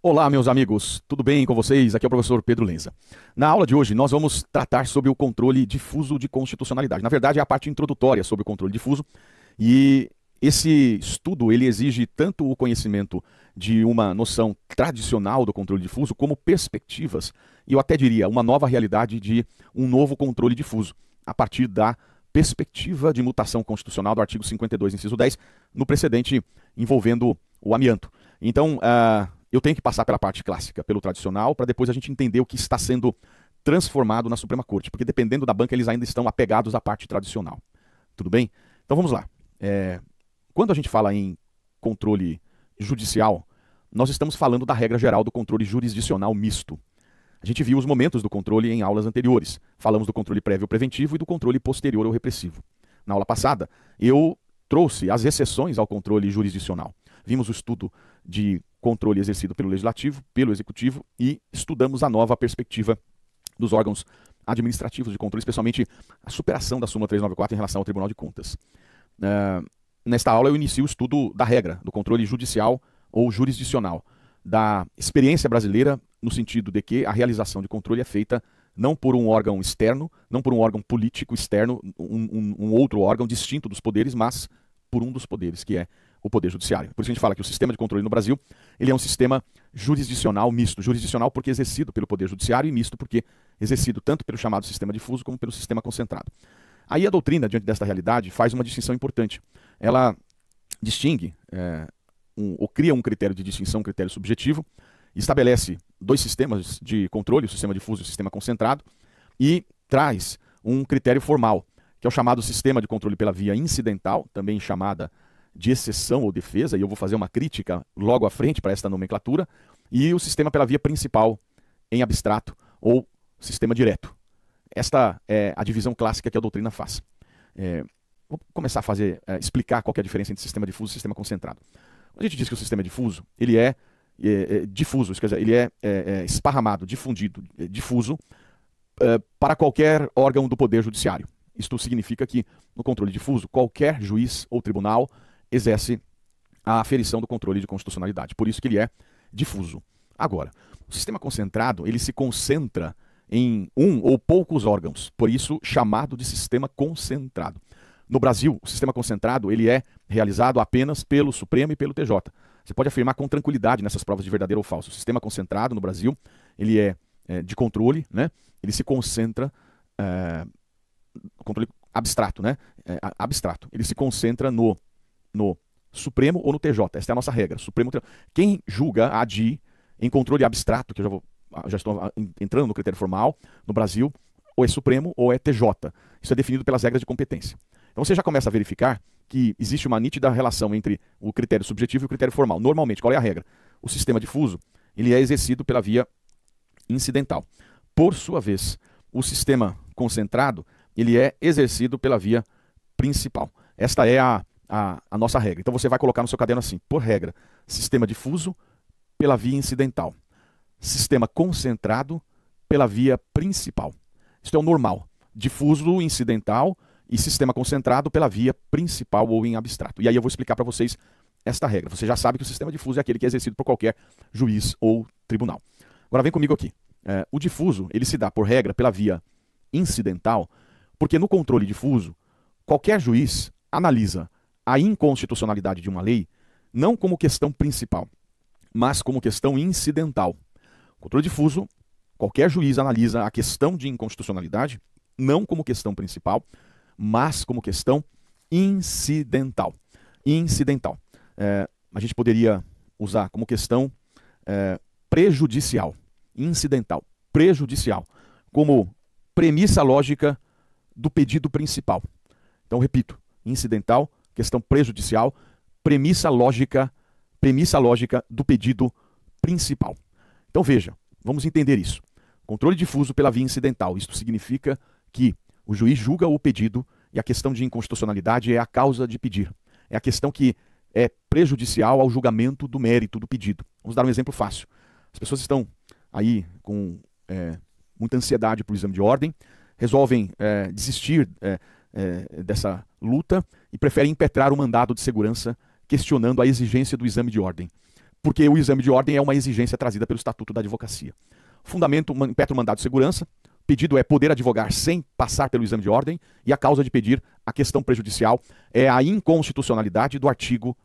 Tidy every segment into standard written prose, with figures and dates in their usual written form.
Olá, meus amigos, tudo bem com vocês? Aqui é o professor Pedro Lenza. Na aula de hoje, nós vamos tratar sobre o controle difuso de constitucionalidade. Na verdade, é a parte introdutória sobre o controle difuso, e esse estudo ele exige tanto o conhecimento de uma noção tradicional do controle difuso, como perspectivas, e eu até diria, uma nova realidade de um novo controle difuso, a partir da perspectiva de mutação constitucional do artigo 52, inciso 10, no precedente envolvendo o amianto. Então, eu tenho que passar pela parte clássica, pelo tradicional, para depois a gente entender o que está sendo transformado na Suprema Corte, porque dependendo da banca eles ainda estão apegados à parte tradicional. Tudo bem? Então vamos lá. Quando a gente fala em controle judicial, nós estamos falando da regra geral do controle jurisdicional misto. A gente viu os momentos do controle em aulas anteriores. Falamos do controle prévio preventivo e do controle posterior ou repressivo. Na aula passada, eu trouxe as exceções ao controle jurisdicional. Vimos o estudo de controle exercido pelo Legislativo, pelo Executivo, e estudamos a nova perspectiva dos órgãos administrativos de controle, especialmente a superação da súmula 394 em relação ao Tribunal de Contas. Nesta aula eu inicio o estudo da regra do controle judicial ou jurisdicional, da experiência brasileira, no sentido de que a realização de controle é feita não por um órgão externo, não por um órgão político externo, um outro órgão distinto dos poderes, mas por um dos poderes, que é o Poder Judiciário. Por isso a gente fala que o sistema de controle no Brasil, ele é um sistema jurisdicional misto. Jurisdicional porque exercido pelo Poder Judiciário, e misto porque exercido tanto pelo chamado sistema difuso como pelo sistema concentrado. Aí a doutrina, diante desta realidade, faz uma distinção importante. Ela distingue, ou cria um critério de distinção, um critério subjetivo, estabelece dois sistemas de controle, o sistema difuso e o sistema concentrado, e traz um critério formal, que é o chamado sistema de controle pela via incidental, também chamada de exceção ou defesa, e eu vou fazer uma crítica logo à frente para esta nomenclatura, e o sistema pela via principal, em abstrato, ou sistema direto. Esta é a divisão clássica que a doutrina faz. Vou começar a explicar qual que é a diferença entre sistema difuso e sistema concentrado. Quando a gente diz que o sistema é difuso, ele é difuso, quer dizer, ele é esparramado, difundido, difuso, para qualquer órgão do Poder Judiciário. Isto significa que, no controle difuso, qualquer juiz ou tribunal exerce a aferição do controle de constitucionalidade. Por isso que ele é difuso. Agora, o sistema concentrado, ele se concentra em um ou poucos órgãos, por isso chamado de sistema concentrado. No Brasil, o sistema concentrado ele é realizado apenas pelo Supremo e pelo TJ. Você pode afirmar com tranquilidade nessas provas de verdadeiro ou falso. O sistema concentrado no Brasil, ele é de controle, né? Ele se concentra, controle abstrato, né? Abstrato. Ele se concentra no Supremo ou no TJ. Esta é a nossa regra. Supremo, quem julga a ADI em controle abstrato, que eu já estou entrando no critério formal, no Brasil, ou é Supremo ou é TJ. Isso é definido pelas regras de competência. Então você já começa a verificar que existe uma nítida relação entre o critério subjetivo e o critério formal. Normalmente, qual é a regra? O sistema difuso, ele é exercido pela via incidental. Por sua vez, o sistema concentrado, ele é exercido pela via principal. Esta é a nossa regra. Então você vai colocar no seu caderno assim, por regra, sistema difuso pela via incidental. Sistema concentrado pela via principal. Isso é o normal. Difuso, incidental e sistema concentrado pela via principal ou em abstrato. E aí eu vou explicar para vocês esta regra. Você já sabe que o sistema difuso é aquele que é exercido por qualquer juiz ou tribunal. Agora vem comigo aqui. O difuso, ele se dá por regra pela via incidental, porque no controle difuso, qualquer juiz analisa a inconstitucionalidade de uma lei não como questão principal, mas como questão incidental. Controle difuso, qualquer juiz analisa a questão de inconstitucionalidade não como questão principal, mas como questão incidental. Incidental. A gente poderia usar como questão prejudicial. Incidental. Prejudicial. Como premissa lógica do pedido principal. Então, repito. Incidental, questão prejudicial, premissa lógica do pedido principal. Então veja, vamos entender isso. Controle difuso pela via incidental. Isto significa que o juiz julga o pedido e a questão de inconstitucionalidade é a causa de pedir. É a questão que é prejudicial ao julgamento do mérito do pedido. Vamos dar um exemplo fácil. As pessoas estão aí com muita ansiedade para o exame de ordem, resolvem desistir dessa luta e preferem impetrar o mandado de segurança questionando a exigência do exame de ordem. porque o exame de ordem é uma exigência trazida pelo Estatuto da Advocacia. Fundamento, impetro mandado de segurança. Pedido é poder advogar sem passar pelo exame de ordem, e a causa de pedir, a questão prejudicial, é a inconstitucionalidade do artigo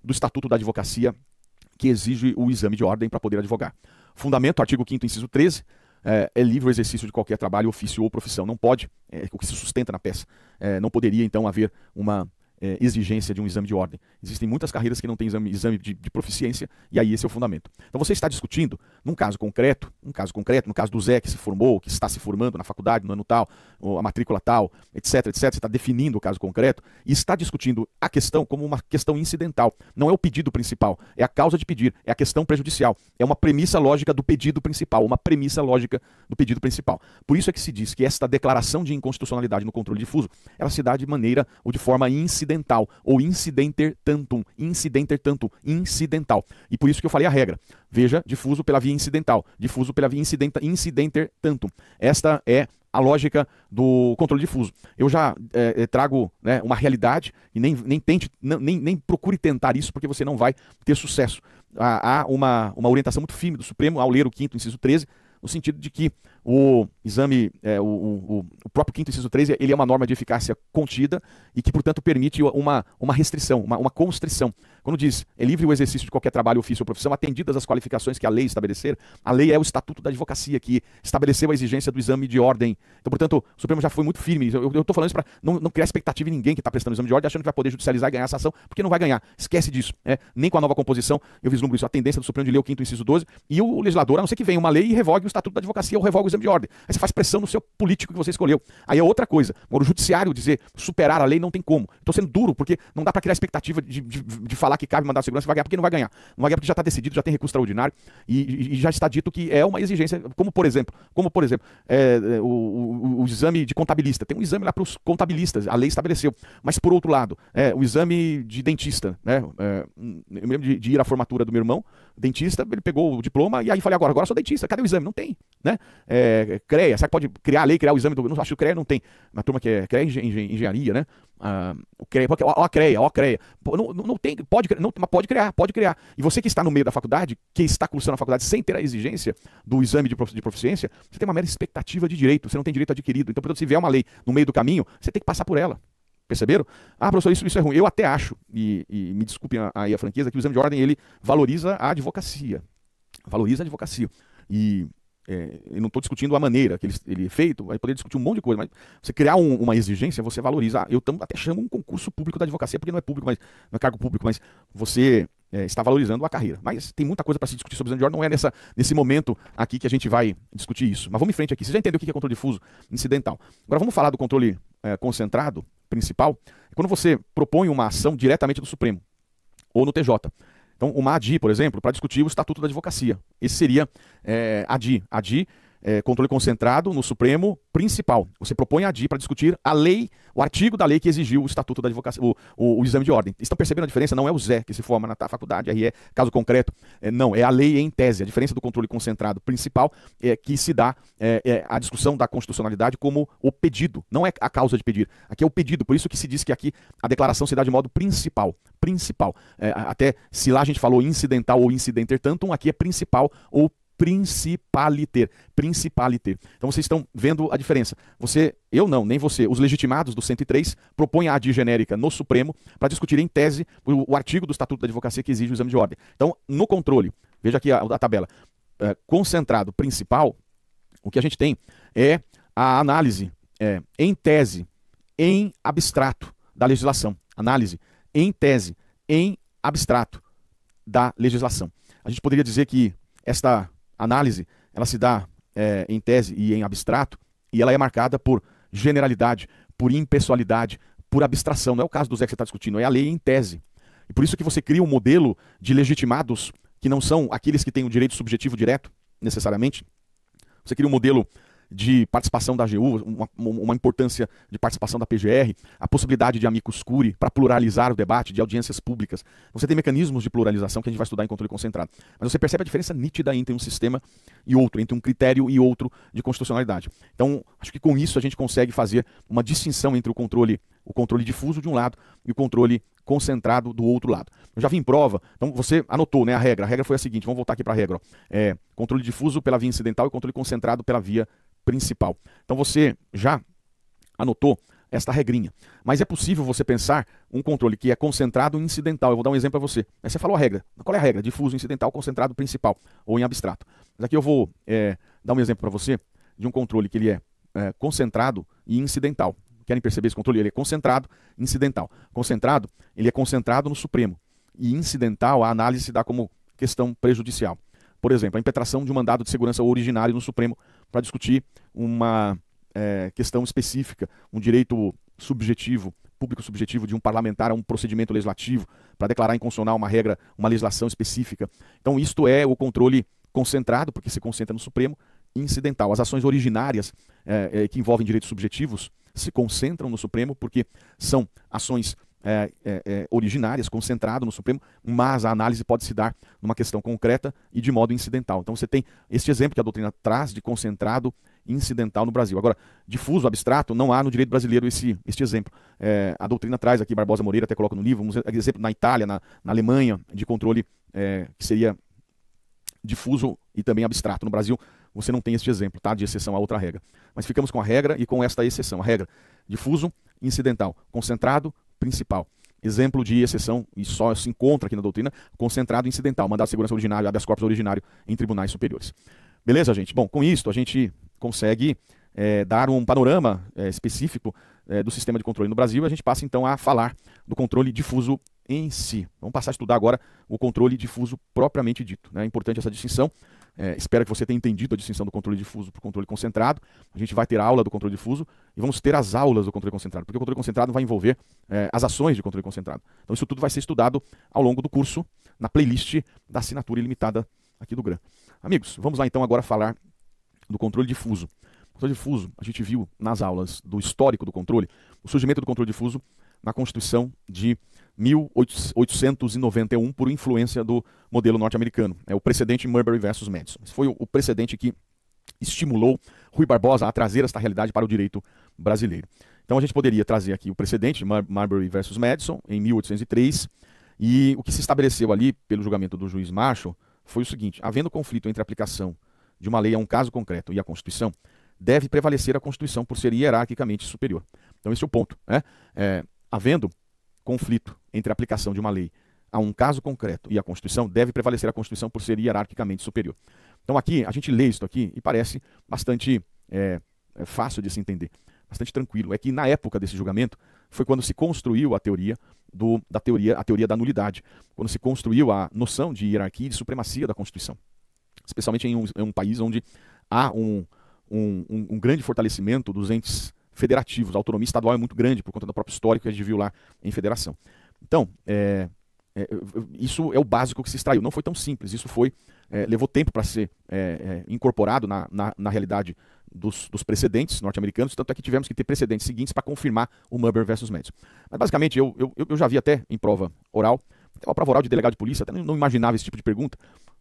do Estatuto da Advocacia que exige o exame de ordem para poder advogar. Fundamento, artigo 5º, inciso 13, é livre o exercício de qualquer trabalho, ofício ou profissão. Não pode, o que se sustenta na peça, não poderia então haver uma exigência de um exame de ordem. Existem muitas carreiras que não têm exame de proficiência, e aí esse é o fundamento. Então você está discutindo, num caso concreto, no caso do Zé que se formou, que está se formando na faculdade, no ano tal, ou a matrícula tal, etc, etc, você está definindo o caso concreto e está discutindo a questão como uma questão incidental. Não é o pedido principal, é a causa de pedir, é a questão prejudicial, é uma premissa lógica do pedido principal, uma premissa lógica do pedido principal. Por isso é que se diz que esta declaração de inconstitucionalidade no controle difuso, ela se dá de maneira ou de forma incidental, ou incidenter tantum, incidental. E por isso que eu falei a regra. Veja, difuso pela via incidental, difuso pela via incidenter tantum. Esta é a lógica do controle difuso. Eu já trago, né, uma realidade e nem procure tentar isso, porque você não vai ter sucesso. Há uma orientação muito firme do Supremo ao ler o 5º, inciso 13, no sentido de que o exame, o próprio 5º, inciso 13, ele é uma norma de eficácia contida e que, portanto, permite uma restrição, uma constrição. Quando diz, é livre o exercício de qualquer trabalho, ofício ou profissão, atendidas as qualificações que a lei estabelecer, a lei é o Estatuto da Advocacia, que estabeleceu a exigência do exame de ordem. Então, portanto, o Supremo já foi muito firme. Eu estou falando isso para não criar expectativa em ninguém que está prestando o exame de ordem, achando que vai poder judicializar e ganhar essa ação, porque não vai ganhar. Esquece disso. Nem com a nova composição eu vislumbro isso. A tendência do Supremo de ler o 5º, inciso 12, e o legislador, a não ser que venha uma lei e revogue o Estatuto da Advocacia ou revogue o exame de ordem. Aí você faz pressão no seu político que você escolheu. Aí é outra coisa. Agora, o judiciário dizer superar a lei não tem como. Estou sendo duro, porque não dá para criar expectativa de falar que cabe mandar de segurança, vai ganhar porque não vai ganhar. Não vai ganhar porque já está decidido, já tem recurso extraordinário e já está dito que é uma exigência, como por exemplo, o exame de contabilista. Tem um exame lá para os contabilistas, a lei estabeleceu. Mas por outro lado, o exame de dentista, né? Eu me lembro de ir à formatura do meu irmão, dentista, ele pegou o diploma e aí falei, agora eu sou dentista, cadê o exame? Não tem, né? CREA, será que pode criar a lei, criar o exame? Não acho que o CREA não tem. Na turma que é CREA engenharia, né? O CREA, ó a CREA. Não tem, pode criar. E você que está no meio da faculdade, que está cursando a faculdade sem ter a exigência do exame de proficiência, você tem uma mera expectativa de direito, você não tem direito adquirido. Então, portanto, se vier uma lei no meio do caminho, você tem que passar por ela. Perceberam? Professor, isso é ruim. Eu até acho, e me desculpem aí a franqueza, que o exame de ordem, ele valoriza a advocacia. Valoriza a advocacia. E eu não estou discutindo a maneira que ele é feito, vai poder discutir um monte de coisa, mas você criar uma exigência, você valoriza. Eu até chamo um concurso público da advocacia, porque não é público, mas não é cargo público, mas você está valorizando a carreira. Mas tem muita coisa para se discutir sobre o exame de ordem, não é nesse momento aqui que a gente vai discutir isso. Mas vamos em frente aqui. Você já entendeu o que é controle difuso incidental. Agora vamos falar do controle concentrado principal. Quando você propõe uma ação diretamente do Supremo ou no TJ. Então, uma ADI, por exemplo, para discutir o Estatuto da Advocacia. Esse seria ADI. ADI, controle concentrado no Supremo principal. Você propõe a ADI para discutir a lei, o artigo da lei que exigiu o Estatuto da Advocacia, o exame de ordem. Estão percebendo a diferença? Não é o Zé que se forma na faculdade, RE, caso concreto. Não, é a lei em tese. A diferença do controle concentrado principal é que se dá a discussão da constitucionalidade como o pedido, não é a causa de pedir. Aqui é o pedido, por isso que se diz que aqui a declaração se dá de modo principal. Até se lá a gente falou incidental ou incidenter tantum, aqui é principal ou principaliter. Então vocês estão vendo a diferença. Eu não, nem você, os legitimados do 103 propõem a ADI genérica no Supremo para discutir em tese o artigo do Estatuto da Advocacia que exige o exame de ordem. Então, no controle, veja aqui a tabela, concentrado principal, o que a gente tem é a análise em tese, em abstrato da legislação. Análise em tese, em abstrato da legislação. A gente poderia dizer que esta análise, ela se dá em tese e em abstrato, e ela é marcada por generalidade, por impessoalidade, por abstração. Não é o caso do Zé que você está discutindo, é a lei em tese. E por isso que você cria um modelo de legitimados que não são aqueles que têm o direito subjetivo direto, necessariamente. Você cria um modelo de participação da AGU, uma importância de participação da PGR, a possibilidade de amicus curiae para pluralizar o debate, de audiências públicas. Você tem mecanismos de pluralização que a gente vai estudar em controle concentrado. Mas você percebe a diferença nítida entre um sistema e outro, entre um critério e outro de constitucionalidade. Então, acho que com isso a gente consegue fazer uma distinção entre o controle o controle difuso de um lado e o controle concentrado do outro lado. Eu já vi em prova, então você anotou, né, a regra foi a seguinte, vamos voltar aqui para a regra. Ó. Controle difuso pela via incidental e controle concentrado pela via principal. Então você já anotou esta regrinha. Mas é possível você pensar um controle que é concentrado e incidental. Eu vou dar um exemplo para você. Aí você falou a regra. Qual é a regra? Difuso, incidental, concentrado, principal, ou em abstrato. Mas aqui eu vou dar um exemplo para você de um controle que ele é concentrado e incidental. Querem perceber esse controle? Ele é concentrado e incidental. Concentrado, ele é concentrado no Supremo. E incidental, a análise se dá como questão prejudicial. Por exemplo, a impetração de um mandado de segurança originário no Supremo para discutir uma questão específica, um direito subjetivo, público subjetivo de um parlamentar a um procedimento legislativo, para declarar inconstitucional uma regra, uma legislação específica. Então isto é o controle concentrado, porque se concentra no Supremo, e incidental. As ações originárias que envolvem direitos subjetivos se concentram no Supremo, porque são ações originárias, concentrado no Supremo, mas a análise pode se dar numa questão concreta e de modo incidental. Então você tem este exemplo que a doutrina traz de concentrado e incidental no Brasil. Agora, difuso, abstrato, não há no direito brasileiro este exemplo. A doutrina traz aqui, Barbosa Moreira até coloca no livro, um exemplo na Itália, na Alemanha, de controle que seria difuso e também abstrato. No Brasil, você não tem este exemplo, tá? De exceção a outra regra. Mas ficamos com a regra e com esta exceção. A regra, difuso, incidental, concentrado, principal. Exemplo de exceção, e só se encontra aqui na doutrina, concentrado incidental, mandado de segurança originário, habeas corpus originário em tribunais superiores. Beleza, gente? Bom, com isto a gente consegue dar um panorama específico do sistema de controle no Brasil e a gente passa então a falar do controle difuso em si. Vamos passar a estudar agora o controle difuso propriamente dito. É importante essa distinção. Espero que você tenha entendido a distinção do controle difuso para o controle concentrado. A gente vai ter a aula do controle difuso e vamos ter as aulas do controle concentrado, porque o controle concentrado vai envolver as ações de controle concentrado. Então isso tudo vai ser estudado ao longo do curso, na playlist da assinatura ilimitada aqui do GRAM. Amigos, vamos lá então agora falar do controle difuso. O controle difuso, a gente viu nas aulas do histórico do controle, o surgimento do controle difuso na Constituição de 1891 por influência do modelo norte-americano. O precedente Marbury versus Madison. Esse foi o precedente que estimulou Rui Barbosa a trazer esta realidade para o direito brasileiro. Então a gente poderia trazer aqui o precedente Marbury versus Madison em 1803 e o que se estabeleceu ali pelo julgamento do juiz Marshall foi o seguinte: havendo conflito entre a aplicação de uma lei a um caso concreto e a Constituição, deve prevalecer a Constituição por ser hierarquicamente superior. Então esse é o ponto. Havendo conflito entre a aplicação de uma lei a um caso concreto e a Constituição, deve prevalecer a Constituição por ser hierarquicamente superior. Então aqui, a gente lê isso aqui e parece bastante fácil de se entender, bastante tranquilo. É que na época desse julgamento foi quando se construiu a teoria da nulidade, quando se construiu a noção de hierarquia e de supremacia da Constituição, especialmente em um país onde há um grande fortalecimento dos entes federativos. A autonomia estadual é muito grande por conta do próprio histórico que a gente viu lá em federação. Então, isso é o básico que se extraiu. Não foi tão simples, isso levou tempo para ser incorporado na realidade dos precedentes norte-americanos, tanto é que tivemos que ter precedentes seguintes para confirmar o Marbury versus Madison. Mas basicamente, eu já vi até em prova oral, uma prova oral de delegado de polícia, até não imaginava esse tipo de pergunta.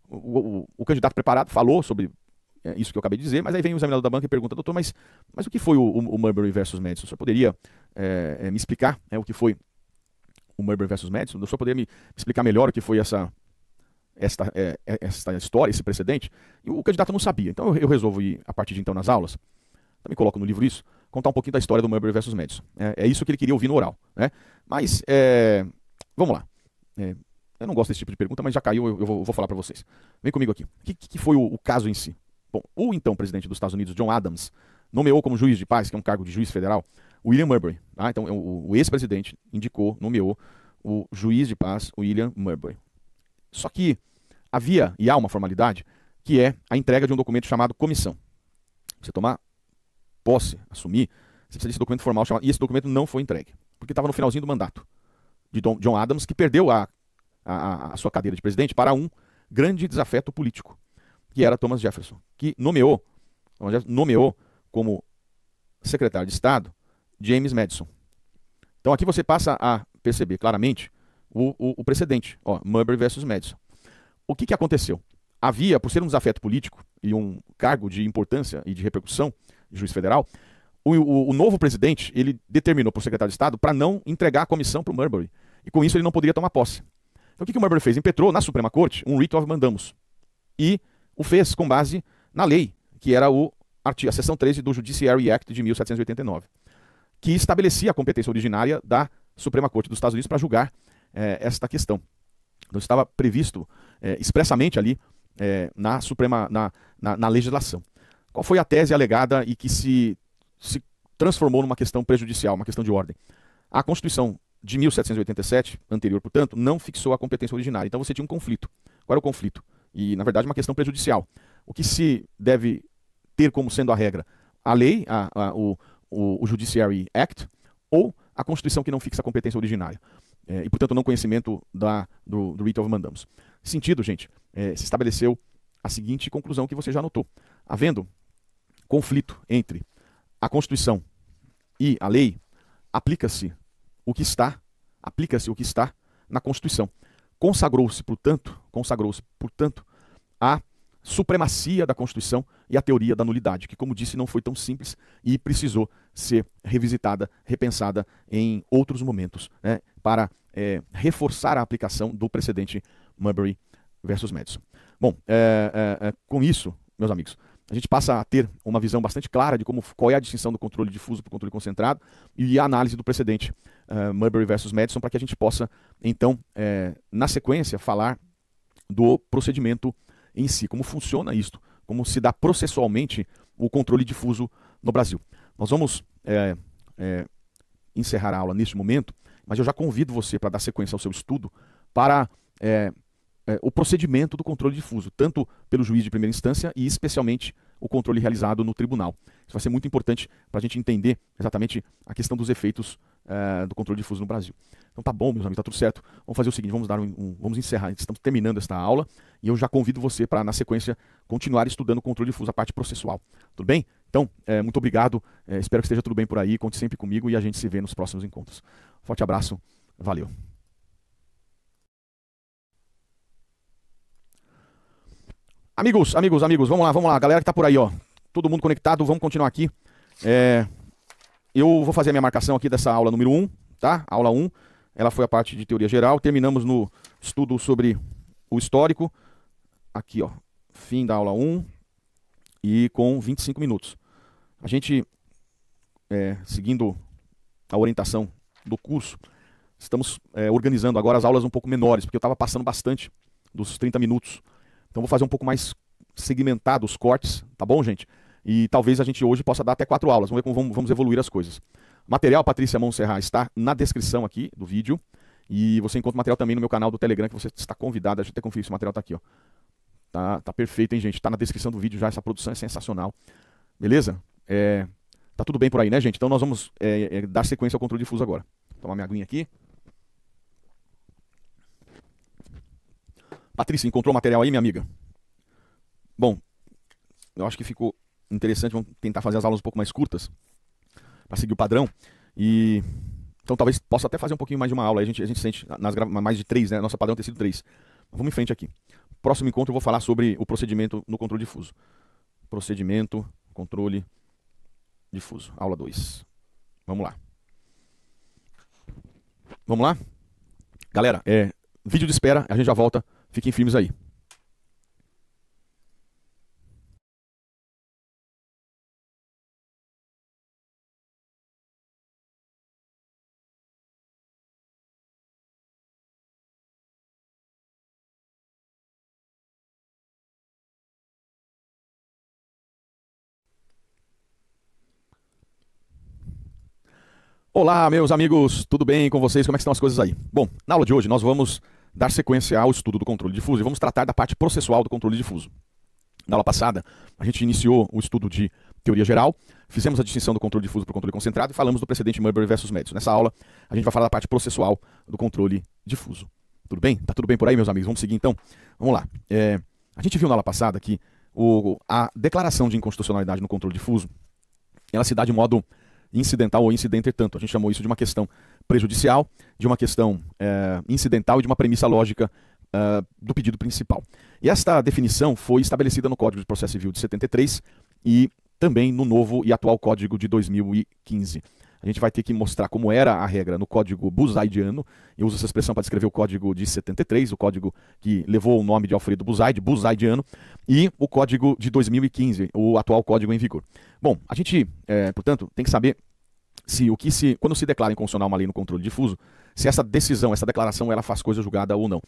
O candidato preparado falou sobre isso que eu acabei de dizer, mas aí vem o examinador da banca e pergunta: doutor, mas o que foi o Marbury versus Madison? O senhor poderia me explicar o que foi o Marbury versus Madison? O senhor poderia me explicar melhor o que foi esta história, esse precedente? E o candidato não sabia. Então eu resolvo ir, a partir de então, nas aulas, também coloco no livro isso, contar um pouquinho da história do Marbury versus Madison. É isso que ele queria ouvir no oral. Mas, vamos lá. Eu não gosto desse tipo de pergunta, mas já caiu, eu vou falar para vocês. Vem comigo aqui. O que foi o caso em si? Bom, o então presidente dos Estados Unidos, John Adams, nomeou como juiz de paz, que é um cargo de juiz federal, William Marbury. Então, o ex-presidente nomeou o juiz de paz, William Marbury. Só que havia e há uma formalidade, que é a entrega de um documento chamado comissão. Você tomar posse, assumir, você precisa desse documento formal chamado, e esse documento não foi entregue, porque estava no finalzinho do mandato de John Adams, que perdeu a sua cadeira de presidente para um grande desafeto político, que era Thomas Jefferson, que nomeou como secretário de Estado James Madison. Então aqui você passa a perceber claramente o precedente, Marbury versus Madison. O que aconteceu? Havia, por ser um desafeto político e um cargo de importância e de repercussão de juiz federal, o novo presidente, ele determinou para o secretário de Estado para não entregar a comissão para o Marbury. E com isso ele não poderia tomar posse. Então o que o Marbury fez? Impetrou na Suprema Corte um writ of mandamus. E o fez com base na lei, que era a seção 13 do Judiciary Act de 1789, que estabelecia a competência originária da Suprema Corte dos Estados Unidos para julgar esta questão. Então estava previsto expressamente ali na legislação. Qual foi a tese alegada e que se transformou numa questão prejudicial, uma questão de ordem? A Constituição de 1787, anterior, portanto, não fixou a competência originária. Então você tinha um conflito. Qual era o conflito? E, na verdade, uma questão prejudicial. O que se deve ter como sendo a regra? A lei, o Judiciary Act, ou a Constituição que não fixa a competência originária? E, portanto, não conhecimento do writ of mandamus. Nesse sentido, gente, se estabeleceu a seguinte conclusão que você já notou. Havendo conflito entre a Constituição e a lei, aplica-se o que está na Constituição. Consagrou-se, portanto, a supremacia da Constituição e a teoria da nulidade, que, como disse, não foi tão simples e precisou ser revisitada, repensada em outros momentos, né, para reforçar a aplicação do precedente Marbury versus Madison. Bom, com isso, meus amigos, a gente passa a ter uma visão bastante clara de qual é a distinção do controle difuso para o controle concentrado e a análise do precedente Marbury versus Madison, para que a gente possa, então, na sequência, falar do procedimento em si, como funciona isto, como se dá processualmente o controle difuso no Brasil. Nós vamos encerrar a aula neste momento, mas eu já convido você para dar sequência ao seu estudo para o procedimento do controle difuso, tanto pelo juiz de primeira instância e especialmente o controle realizado no tribunal. Isso vai ser muito importante para a gente entender exatamente a questão dos efeitos do controle difuso no Brasil. Então tá bom, meus amigos, tá tudo certo. Vamos fazer o seguinte, vamos encerrar, estamos terminando esta aula e eu já convido você para, na sequência, continuar estudando o controle difuso, a parte processual. Tudo bem? Então, muito obrigado, espero que esteja tudo bem por aí, conte sempre comigo e a gente se vê nos próximos encontros. Forte abraço, valeu. Amigos, vamos lá, galera que tá por aí, ó, todo mundo conectado, vamos continuar aqui. Eu vou fazer a minha marcação aqui dessa aula número 1, tá? Aula 1, ela foi a parte de teoria geral, terminamos no estudo sobre o histórico, aqui, ó, fim da aula 1, e com 25 minutos. A gente, seguindo a orientação do curso, estamos organizando agora as aulas um pouco menores, porque eu estava passando bastante dos 30 minutos. Então vou fazer um pouco mais segmentado os cortes, tá bom, gente? E talvez a gente hoje possa dar até 4 aulas, vamos ver como vamos evoluir as coisas. Material Patrícia Monserrat está na descrição aqui do vídeo, e você encontra material também no meu canal do Telegram, que você está convidado, a gente até conferir, esse material está aqui, ó. Tá perfeito, hein, gente? Está na descrição do vídeo já, essa produção é sensacional. Beleza? Tá tudo bem por aí, né, gente? Então nós vamos dar sequência ao controle difuso agora. Vou tomar minha aguinha aqui. Patrícia, encontrou o material aí, minha amiga? Bom, eu acho que ficou interessante, vamos tentar fazer as aulas um pouco mais curtas, para seguir o padrão. E então talvez possa até fazer um pouquinho mais de uma aula, a gente sente mais de 3, né? Nosso padrão tem sido 3. Vamos em frente aqui. Próximo encontro eu vou falar sobre o procedimento no controle difuso. Procedimento, controle difuso, aula 2. Vamos lá. Vamos lá? Galera, vídeo de espera, a gente já volta. Fiquem firmes aí. Olá, meus amigos, tudo bem com vocês? Como é que estão as coisas aí? Bom, na aula de hoje nós vamos dar sequência ao estudo do controle difuso e vamos tratar da parte processual do controle difuso. Na aula passada, a gente iniciou o estudo de teoria geral, fizemos a distinção do controle difuso para o controle concentrado e falamos do precedente Marbury versus Madison. Nessa aula, a gente vai falar da parte processual do controle difuso. Tudo bem? Tá tudo bem por aí, meus amigos? Vamos seguir então? Vamos lá. A gente viu na aula passada que a declaração de inconstitucionalidade no controle difuso, ela se dá de modo incidental ou incidente, tanto. A gente chamou isso de uma questão prejudicial, de uma questão incidental e de uma premissa lógica do pedido principal. E esta definição foi estabelecida no Código de Processo Civil de 73 e também no novo e atual Código de 2015. A gente vai ter que mostrar como era a regra no Código Buzaide-ano. Eu uso essa expressão para descrever o Código de 73, o código que levou o nome de Alfredo Buzaide-ano, e o Código de 2015, o atual Código em vigor. Bom, a gente, portanto, tem que saber quando se declara inconstitucional uma lei no controle difuso, se essa decisão, essa declaração, ela faz coisa julgada ou não.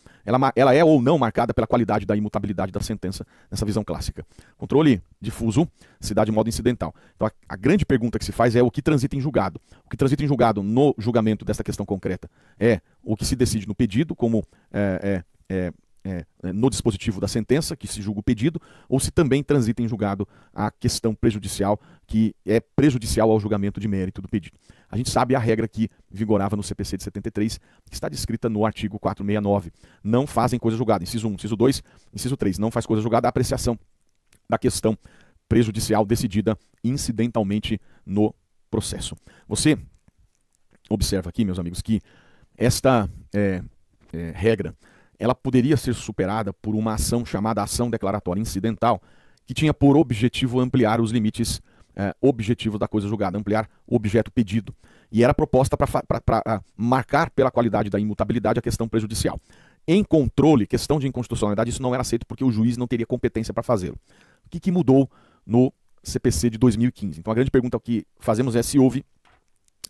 Ela é ou não marcada pela qualidade da imutabilidade da sentença, nessa visão clássica. Controle difuso se dá de modo incidental. Então a grande pergunta que se faz é o que transita em julgado. O que transita em julgado no julgamento desta questão concreta é o que se decide no pedido, como no dispositivo da sentença, que se julga o pedido, ou se também transita em julgado a questão prejudicial, que é prejudicial ao julgamento de mérito do pedido. A gente sabe a regra que vigorava no CPC de 73, que está descrita no artigo 469. Não fazem coisa julgada. Inciso 1, inciso 2, inciso 3. Não faz coisa julgada a apreciação da questão prejudicial decidida incidentalmente no processo. Você observa aqui, meus amigos, que esta regra ela poderia ser superada por uma ação chamada ação declaratória incidental, que tinha por objetivo ampliar os limites objetivos da coisa julgada, ampliar o objeto pedido. E era proposta para marcar pela qualidade da imutabilidade a questão prejudicial. Em controle, questão de inconstitucionalidade, isso não era aceito porque o juiz não teria competência para fazê-lo. O que mudou no CPC de 2015? Então a grande pergunta que fazemos é se houve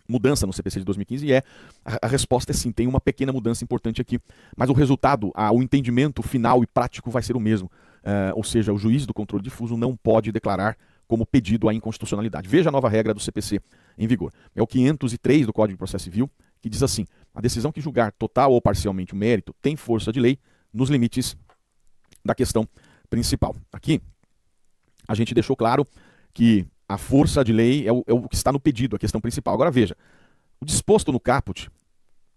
mudança no CPC de 2015, e a resposta é sim, tem uma pequena mudança importante aqui, mas o resultado, o entendimento final e prático vai ser o mesmo, ou seja, o juiz do controle difuso não pode declarar como pedido a inconstitucionalidade. Veja a nova regra do CPC em vigor. É o 503 do Código de Processo Civil, que diz assim: a decisão que julgar total ou parcialmente o mérito tem força de lei nos limites da questão principal. Aqui, a gente deixou claro que a força de lei é o que está no pedido, a questão principal. Agora veja, o disposto no caput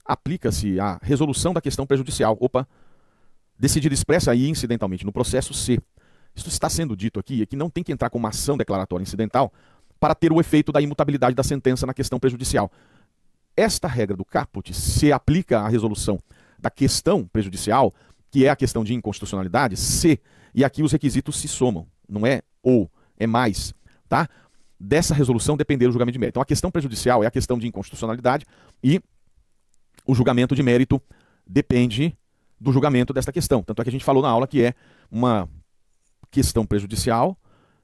aplica-se à resolução da questão prejudicial. Decidida expressa e incidentalmente no processo C. Isso está sendo dito aqui, é que não tem que entrar com uma ação declaratória incidental para ter o efeito da imutabilidade da sentença na questão prejudicial. Esta regra do caput se aplica à resolução da questão prejudicial, que é a questão de inconstitucionalidade, C, e aqui os requisitos se somam, não é ou, é mais. Tá? Dessa resolução depender do julgamento de mérito. Então a questão prejudicial é a questão de inconstitucionalidade e o julgamento de mérito depende do julgamento desta questão. Tanto é que a gente falou na aula que é uma questão prejudicial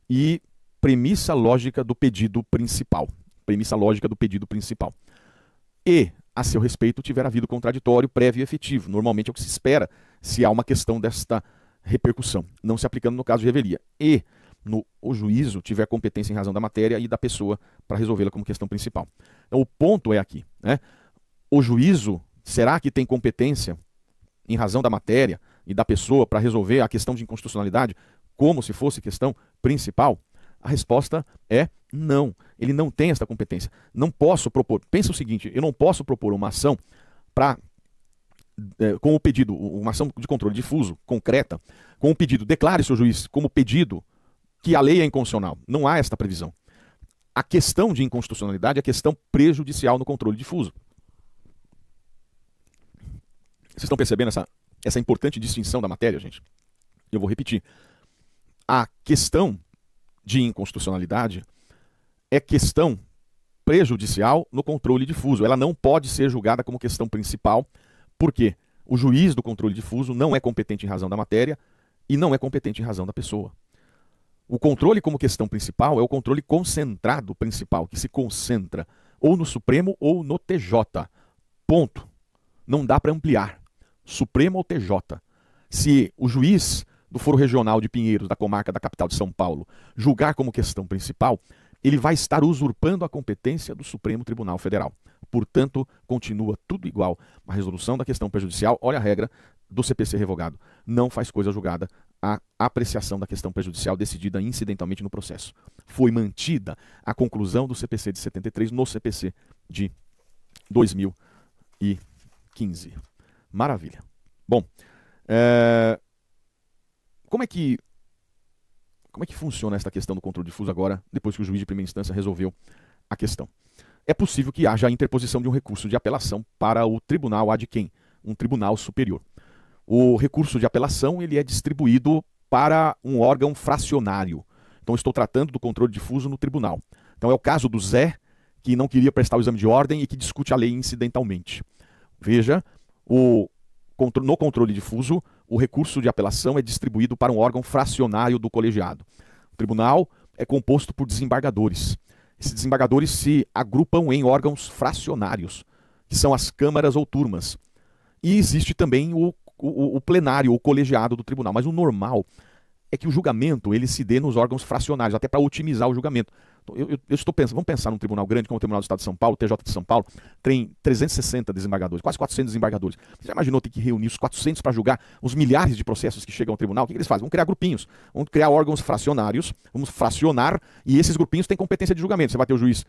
e premissa lógica do pedido principal. Premissa lógica do pedido principal. E, a seu respeito, tiver havido contraditório prévio e efetivo. Normalmente é o que se espera se há uma questão desta repercussão, não se aplicando no caso de revelia. E o juízo tiver competência em razão da matéria e da pessoa para resolvê-la como questão principal. Então o ponto é aqui, né? O juízo, será que tem competência em razão da matéria e da pessoa para resolver a questão de inconstitucionalidade como se fosse questão principal? A resposta é não. Ele não tem esta competência. Não posso propor. Pensa o seguinte, eu não posso propor uma ação com o pedido, uma ação de controle difuso, concreta, com o pedido, declare, seu juiz, como pedido que a lei é inconstitucional. Não há esta previsão. A questão de inconstitucionalidade é a questão prejudicial no controle difuso. Vocês estão percebendo essa importante distinção da matéria, gente? Eu vou repetir. A questão de inconstitucionalidade é questão prejudicial no controle difuso. Ela não pode ser julgada como questão principal, porque o juiz do controle difuso não é competente em razão da matéria e não é competente em razão da pessoa. O controle como questão principal é o controle concentrado principal, que se concentra ou no Supremo ou no TJ. Ponto. Não dá para ampliar. Supremo ou TJ. Se o juiz do Foro Regional de Pinheiros, da comarca da capital de São Paulo, julgar como questão principal, ele vai estar usurpando a competência do Supremo Tribunal Federal. Portanto, continua tudo igual. A resolução da questão prejudicial, olha a regra do CPC revogado, não faz coisa julgada a apreciação da questão prejudicial decidida incidentalmente no processo. Foi mantida a conclusão do CPC de 73 no CPC de 2015. Maravilha. Bom, como é que funciona esta questão do controle difuso agora, depois que o juiz de primeira instância resolveu a questão? É possível que haja a interposição de um recurso de apelação para o tribunal ad quem? Um tribunal superior. O recurso de apelação ele é distribuído para um órgão fracionário, Então eu estou tratando do controle difuso no tribunal. Então é o caso do Zé, que não queria prestar o exame de ordem e que discute a lei incidentalmente. Veja, no controle difuso, o recurso de apelação é distribuído para um órgão fracionário do colegiado. O tribunal é composto por desembargadores. Esses desembargadores se agrupam em órgãos fracionários, que são as câmaras ou turmas. E existe também o plenário, o colegiado do tribunal. Mas o normal é que o julgamento ele se dê nos órgãos fracionários, até para otimizar o julgamento. Eu estou pensando, vamos pensar num tribunal grande como o Tribunal do Estado de São Paulo, o TJ de São Paulo, tem 360 desembargadores, quase 400 desembargadores. Você já imaginou ter que reunir os 400 para julgar os milhares de processos que chegam ao tribunal? O que eles fazem? Vão criar grupinhos, vão criar órgãos fracionários, vamos fracionar, e esses grupinhos têm competência de julgamento. Você vai ter o juiz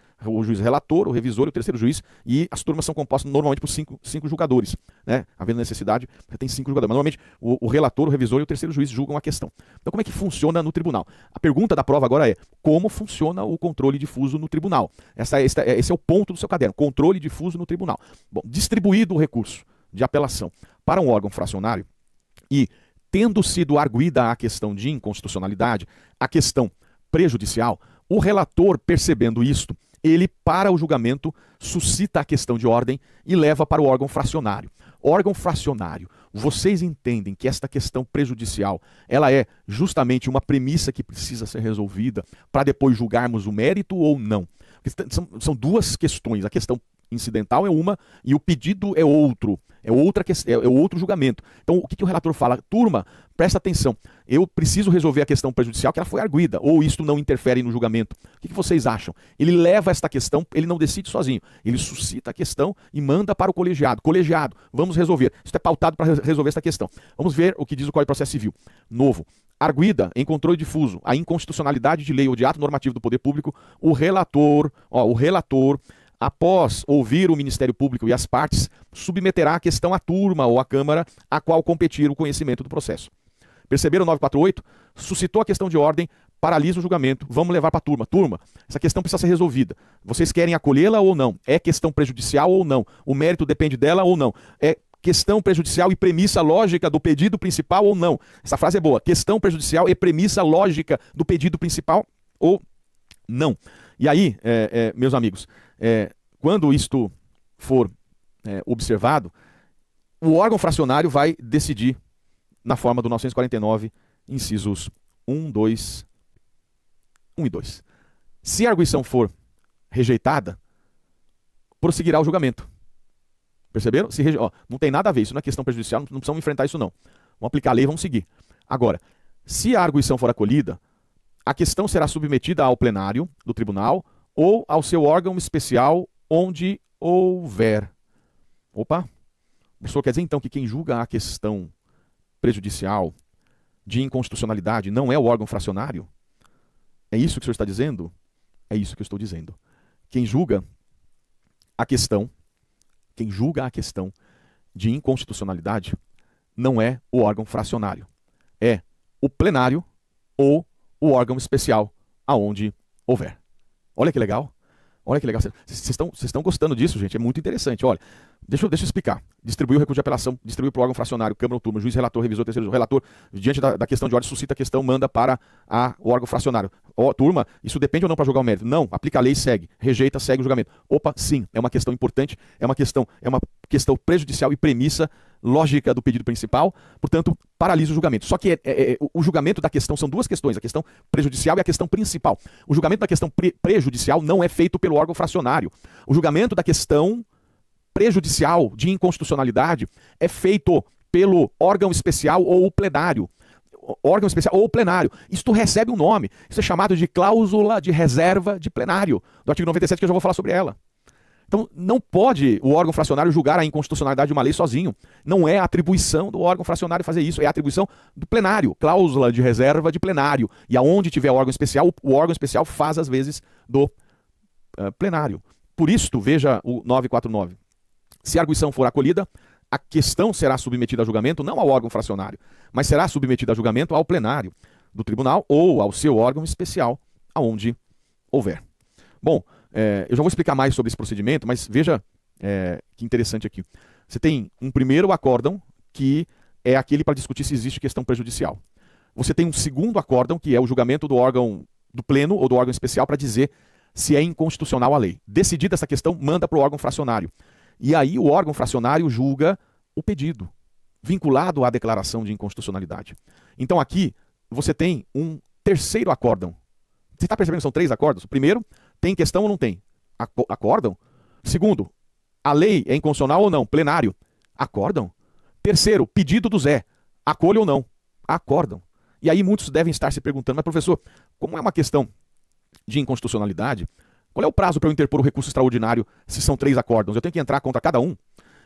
relator, o revisor e o terceiro juiz, e as turmas são compostas normalmente por cinco julgadores, né? Havendo necessidade, você tem 5 julgadores. Mas normalmente o relator, o revisor e o terceiro juiz julgam a questão. Então como é que funciona no tribunal? A pergunta da prova agora é: como funciona o controle difuso no tribunal? Esse é o ponto do seu caderno, controle difuso no tribunal. Bom, distribuído o recurso de apelação para um órgão fracionário e tendo sido arguída a questão de inconstitucionalidade, a questão prejudicial, o relator, percebendo isto, ele, para o julgamento, suscita a questão de ordem e leva para o órgão fracionário. Órgão fracionário, vocês entendem que esta questão prejudicial, ela é justamente uma premissa que precisa ser resolvida para depois julgarmos o mérito ou não? São duas questões, a questão incidental é uma e o pedido é outro. É outro julgamento. Então, o que o relator fala? Turma, presta atenção, eu preciso resolver a questão prejudicial que ela foi arguída, ou isto não interfere no julgamento. O que vocês acham? Ele leva esta questão, ele não decide sozinho, ele suscita a questão e manda para o colegiado. Colegiado, vamos resolver. Isso é pautado para resolver esta questão. Vamos ver o que diz o Código de Processo Civil. Novo. Arguída em controle difuso a inconstitucionalidade de lei ou de ato normativo do poder público, o relator, após ouvir o Ministério Público e as partes, submeterá a questão à turma ou à Câmara a qual competir o conhecimento do processo. Perceberam o 948? Suscitou a questão de ordem, paralisa o julgamento, vamos levar para a turma. Turma, essa questão precisa ser resolvida. Vocês querem acolhê-la ou não? É questão prejudicial ou não? O mérito depende dela ou não? É questão prejudicial e premissa lógica do pedido principal ou não? Essa frase é boa. Questão prejudicial e premissa lógica do pedido principal ou não? E aí, meus amigos, quando isto for observado, o órgão fracionário vai decidir na forma do 949, incisos 1 e 2. Se a arguição for rejeitada, prosseguirá o julgamento. Perceberam? Não tem nada a ver, isso não é questão prejudicial, não precisamos enfrentar isso não. Vamos aplicar a lei e vamos seguir. Agora, se a arguição for acolhida, a questão será submetida ao plenário do tribunal ou ao seu órgão especial onde houver. Opa! O professor quer dizer então que quem julga a questão prejudicial de inconstitucionalidade não é o órgão fracionário? É isso que o senhor está dizendo? É isso que eu estou dizendo. Quem julga a questão de inconstitucionalidade não é o órgão fracionário. É o plenário ou o órgão especial aonde houver. Olha que legal. Olha que legal. Vocês estão gostando disso, gente? É muito interessante. Olha, deixa eu explicar. Distribuiu o recurso de apelação, distribuiu para o órgão fracionário, Câmara ou turma, juiz, relator, revisor, terceiro relator, diante da questão de ordem, suscita a questão, manda para o órgão fracionário. Turma, isso depende ou não para julgar o mérito? Não, aplica a lei e segue. Rejeita, segue o julgamento. Opa, sim, é uma questão importante, é uma questão prejudicial e premissa lógica do pedido principal, portanto, paralisa o julgamento. Só que o julgamento da questão são duas questões, a questão prejudicial e a questão principal. O julgamento da questão prejudicial não é feito pelo órgão fracionário. O julgamento da questão prejudicial de inconstitucionalidade é feito pelo órgão especial ou o plenário. Órgão especial ou plenário. Isto recebe um nome. Isso é chamado de cláusula de reserva de plenário, do artigo 97, que eu já vou falar sobre ela. Então, não pode o órgão fracionário julgar a inconstitucionalidade de uma lei sozinho. Não é atribuição do órgão fracionário fazer isso, é atribuição do plenário, cláusula de reserva de plenário. E aonde tiver órgão especial, o órgão especial faz as vezes do plenário. Por isto, veja o 949. Se a arguição for acolhida, a questão será submetida a julgamento não ao órgão fracionário, mas será submetida a julgamento ao plenário do tribunal ou ao seu órgão especial, aonde houver. Bom, eu já vou explicar mais sobre esse procedimento, mas veja que interessante aqui. Você tem um primeiro acórdão, que é aquele para discutir se existe questão prejudicial. Você tem um segundo acórdão, que é o julgamento do órgão do pleno ou do órgão especial para dizer se é inconstitucional a lei. Decidida essa questão, manda para o órgão fracionário. E aí o órgão fracionário julga o pedido, vinculado à declaração de inconstitucionalidade. Então aqui você tem um terceiro acórdão. Você está percebendo que são 3 acórdãos? Primeiro, tem questão ou não tem? Acórdão. Segundo, a lei é inconstitucional ou não? Plenário. Acórdão. Terceiro, pedido do Zé. Acolhe ou não? Acórdão. E aí muitos devem estar se perguntando, mas professor, como é uma questão de inconstitucionalidade, qual é o prazo para eu interpor o recurso extraordinário se são 3 acórdãos? Eu tenho que entrar contra cada um?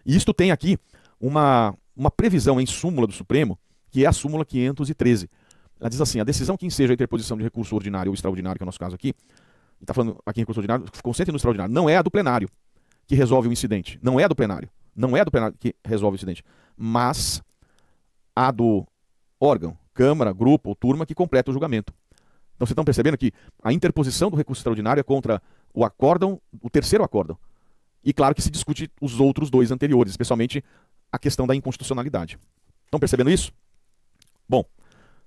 E isto tem aqui uma previsão em súmula do Supremo, que é a súmula 513. Ela diz assim: a decisão que enseja a interposição de recurso ordinário ou extraordinário, que é o nosso caso aqui, está falando aqui em recurso ordinário, consente no extraordinário, não é a do plenário que resolve o incidente. Não é a do plenário. Não é a do plenário que resolve o incidente. Mas a do órgão, Câmara, grupo ou turma que completa o julgamento. Então vocês estão percebendo que a interposição do recurso extraordinário é contra o acórdão, o terceiro acórdão. E claro que se discute os outros 2 anteriores, especialmente a questão da inconstitucionalidade. Estão percebendo isso? Bom,